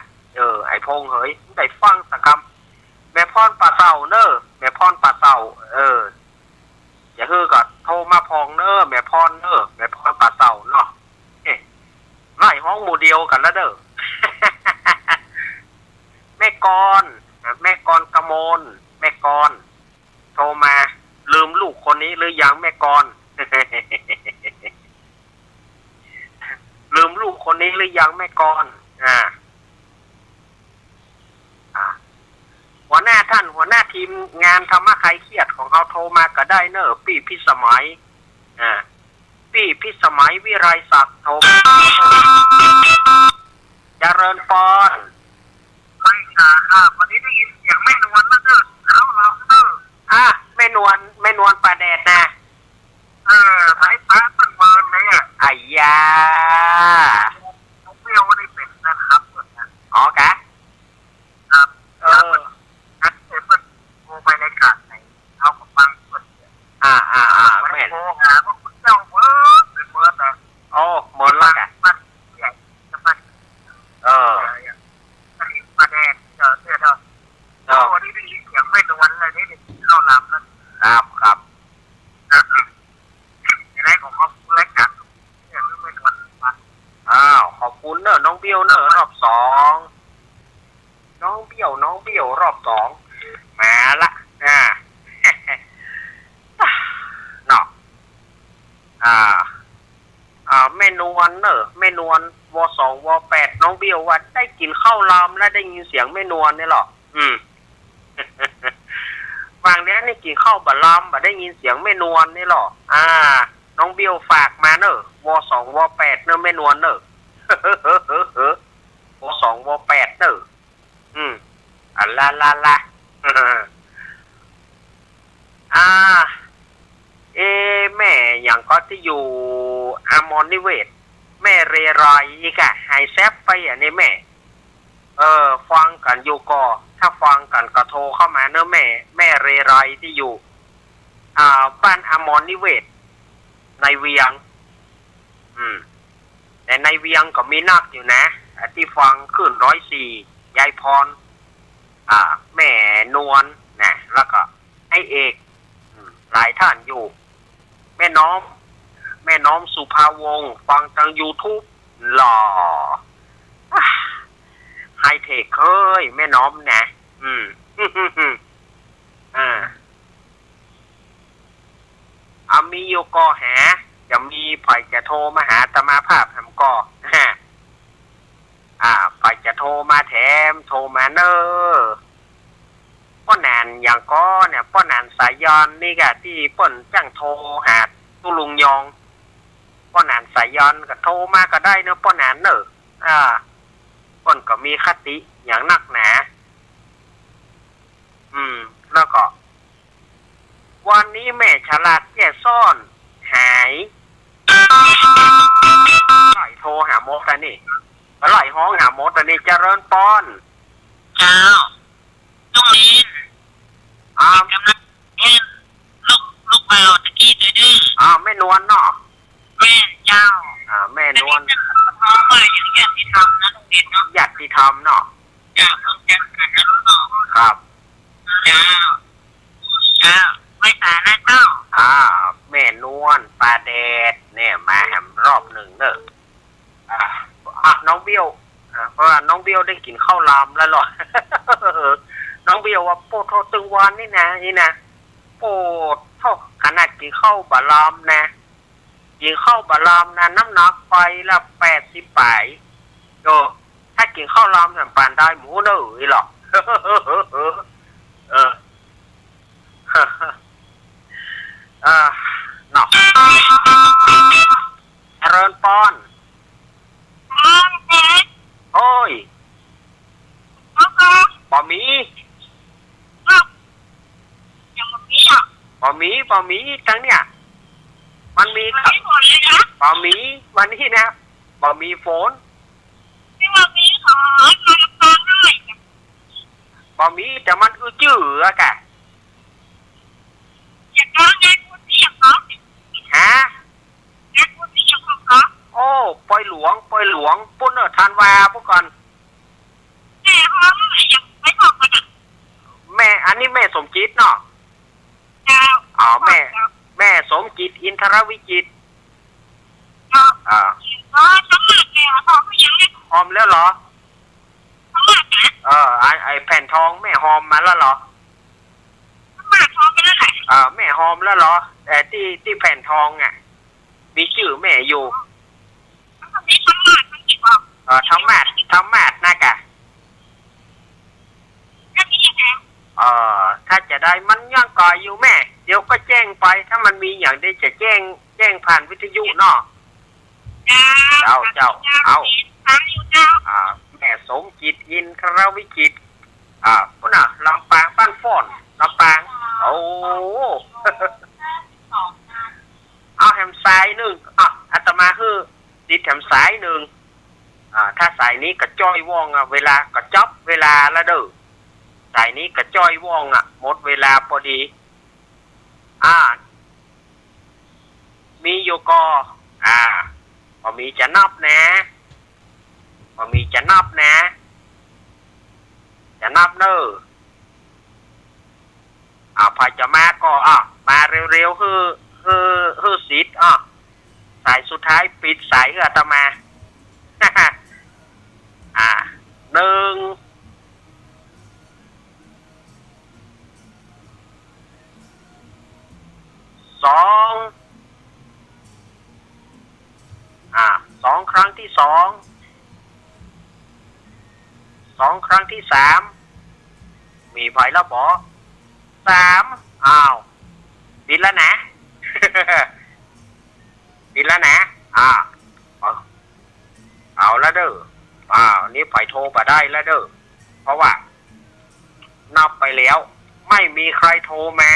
ไอ้พงเหยได้ฟังสักคำแม่พรป่าเศร้าเนอแม่พรป่าเศร้าอย่าฮือก็โทรมาพองเนอแม่พรเนอแม่พรป่าเศร้าเนาะไล่ห้องหมู่เดียวกันแล้วเด้อ แม่กรกมลแม่กรโทรมาลืมลูกคนนี้หรือยังแม่กร ลืมลูกคนนี้หรือยังแม่กรหัวหน้าทีมงานธรรมะใครเครียดของเขาโทรมาก็ได้เนอะพี่พิสมัยพี่พิสมัยวิไรศักดิ์โทรเจริญปอนไม่วันนี้ได้ยินเสียงแม่นวลแล้วเด้อเราเด้อแม่นวลป่าแดดนะสายฟ้าต้นเมินเลยไอ้ยาเปรี้ยวได้เป็นนะครับกะนักเก็บมันโมไปในกาดไหนเอาของบางส่วนแม่โมหาว่าคุณเจ้าเมินนะหมดละกันมันใหญ่จะมันมาแดงเสื้อเท่าวันนี้ได้ยินเสียงไม่นวลเลยนี่เข้าลำแล้วครับในของเขาเล็กกันเนี่ยไม่นวลขอบคุณเนอะน้องเบี้ยวเนอะรอบ2น้องเบี้ยวรอบ2มาละเนาะ เนอะแม่นวลว.2 ว.8น้องเบี้ยวว่าได้กินข้าวลามและได้ยินเสียงแม่นวลเนี่ยหรอฟังแล้วนี่กินข้าวบะลามบะได้ยินเสียงแม่นวลนี่หรอน้องเบี้ยวฝากมาเนอะว.2 ว.8เนอะแม่นวลเนอะว.2 ว.8เนอะละ แม่อย่างก็ที่อยู่อมรนิเวศแม่เรไรอีกอะหายแซบไปอ่ะนี่แม่ฟังกันอยู่ก็ถ้าฟังกันก็โทรเข้ามาเนอะแม่เรไรที่อยู่บ้านอมรนิเวศในเวียงแต่ในเวียงก็มีนักอยู่นะที่ฟังขึ้น104ยายพรแม่นวลนะแล้วก็ไอเอกหลายท่านอยู่แม่น้อมสุภาวงศ์ฟังทาง YouTube หล่อไฮเทคเฮ้ยแม่น้อมนะมีโยกอหาจะมีฝ่ายจะโทรมาหาตมาภาพทำก่อฝ่ายจะโทรมาแถมโทรมาเนอป้อนานอย่างก็เนี่ยป้อนานสายยอนนี่กะที่ป้นจ้างโทรหาตุลุงยองป้อนานสายยอนก็โทรมาก็ได้เนอะป้อนานเนอะป้นก็มีคติอย่างนักหนาแล้วก็วันนี้แม่ฉลาดแก่ซ่อนหายไหลโทรหามดอันนี้ไหลห้องหามดอันนี้เจริญป้อนเจ้าต้องเล่นกำลังเล่นลูกเบาตะกี้ดื้อแม่นวลเนาะแม่เจ้าแม่นวลน้องมาอย่างญาติธรรมนะลุงเด่นเนาะญาติธรรมเนาะจ้าต้องแจ้งกันนะลูกเนาะครับเจ้าไม่ตายนะเจ้าแม่นวลปลาแดดเนี่ยมาแหมรอบหนึ่งเนอะน้องเบี้ยวเพราะว่าน้องเบี้ยวได้กินข้าวลามแล้วหรอ น้องเบี้ยวว่าโปโทตึงวันนี่นะโปเท่าขนาดกินข้าวบะลามนะกินข้าวบะลามนะน้ำหนักไปละ80 ปลายถ้ากินข้าวลามแบบปานได้หมูเนอะหรอกเนาะเจริญปอนโอ้ยบะหมี่ทั้งเนี่ยมันมีบะหมี่วันนี้นะบะหมี่ฝนบะหมี่แต่มันคือจื้ออะแกฮะโอ้ปอยหลวงปุ้นทันวาพวกก่อนแม่อันนี้แม่สมจิตเนาะแม่สมจิตอินทรวิจิตหอมแล้วเหรอไอแผ่นทองแม่หอมมาแล้วเหรอแม่หอมแล้วเหรอแต่ที่แผ่นทองอ่ะมีชื่อแม่อยู่ธรรมาสนะกะถ้าจะได้มันย่างก่อยอยู่แม่เดี๋ยวก็แจ้งไปถ้ามันมีอย่างได้จะแจ้งผ่านวิทยุเนาะเจ้าแม่สมจิตอินทรวิจิตพุ่นน่ะลำปางบ้านฟ้อนลำปางโอ้เอาแหมสายหนึ่งอาตมาคือติดแหมสายหนึ่งถ้าสายนี้ก็จ้อยว่องเวลาก็จับเวลาละเด้อสายนี้ก็จ้อยว่องหมดเวลาพอดีมีโยกพอมีจะนับนะเนอะพอจะมาก็มาเร็วๆคือสิทธิ์สายสุดท้ายปิดสายอาตมา 1 2 2 ค รั้งที่2ครั้งที่3มีไผแล้วบ่3อ้าวปิดแล้วนะ ปิดแล้วนะเอาแล้วเด้อนี่ไผโทรมาได้แล้วเด้อเพราะว่านับไปแล้วไม่มีใครโทรมา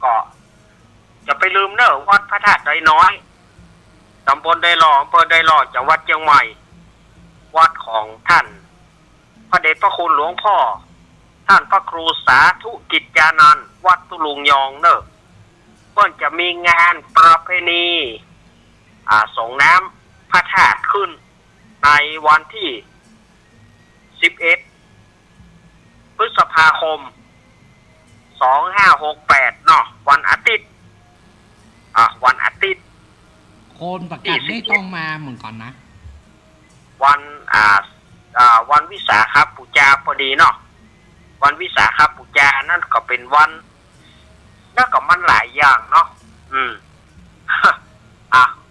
ก็จะไปลืมเนอะวัดพระธาตุไดน้อยตำบลไดหล่ออำเภอไดหล่อจังหวัดเชียงใหม่วัดของท่านพระเดชพระคุณหลวงพ่อท่านพระครูสาธุกิจจานันท์วัดตุลุงยองเนอะเพิ่นจะมีงานประเพณีส่งน้ำพระธาตุขึ้นในวันที่11พฤษภาคม2568เนาะวันอาทิตย์โคนประกาศไม่ต้องมาเหมือนก่อนนะวันวิสาขบูชาพอดีเนาะวันวิสาขบูชานั่นก็เป็นวันนั่นก็มันหลายอย่างเนาะ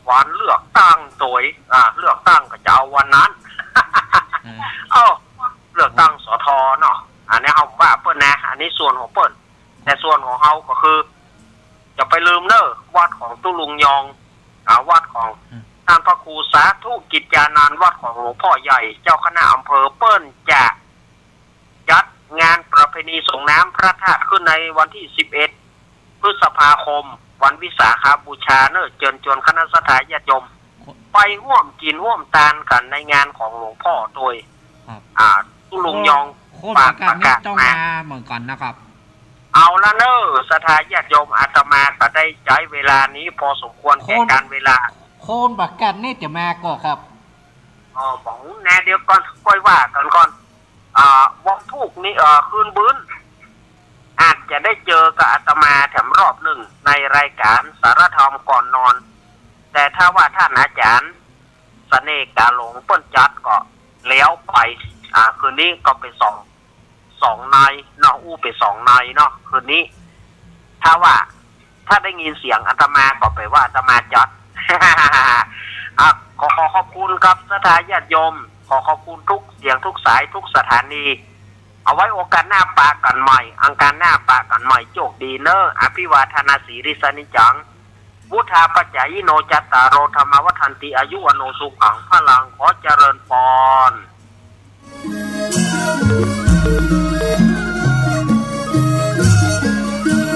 วันเลือกตั้งตัวเลือกตั้งก็จะเอาวันนั้น เลือกตั้งสทเนาะอันนี้เฮาว่าเปิ้นนะอันนี้ส่วนของเปิ้นแต่ส่วนของเฮาก็คือจะไปลืมเนอะวัดของตุลุงยองวัดของท่านพระครูสาธุกิจจานันท์วัดของหลวงพ่อใหญ่เจ้าคณะอำเภอเปิ้นจะจัดงานประเพณีส่งน้ำพระธาตุขึ้นในวันที่11พฤษภาคมวันวิสาขบูชาเนอะเชิญชวนคณะสัตยาญาติโยมไปร่วมกินร่วมทานกันในงานของหลวงพ่อโดยตุลุงยองโคนประกาศไม่ต้องมาเหมือนก่อนนะครับเอาละเนอะสถานญาติโยมอาตมาก็ได้ใช้เวลานี้พอสมควรแก่การเวลาโคนประกาศนี่จะมาก่อนครับบอกแน่เดี๋ยวก่อนค่อยว่ากันก่อนวันพุกนี้คืนบื้นอาจจะได้เจอกับอาตมาแถมรอบหนึ่งในรายการสารธรรมก่อนนอนแต่ถ้าว่าท่านอาจารย์เสน่ห์กาหลงเปิ้นจัดก็แล้วไปคืนนี้ก็เป็นสองนายเนาะเป็น2นายเนาะคืนนี้ถ้าได้ยินเสียงอาตมาก็ไปว่าอาตมาจัด ขอขอบคุณครับสถานญาติโยมขอขอบคุณทุกเสียงทุกสายทุกสถานีเอาไว้โอกาสหน้าปากันใหม่อังคารหน้าปากันใหม่โชคดีเนอะอภิวาทนาสีริสนิจังวุธาปัจจายโนจัตตารโรธรรมวัฏันติอายุวโนสุขังพลังขอเจริญพร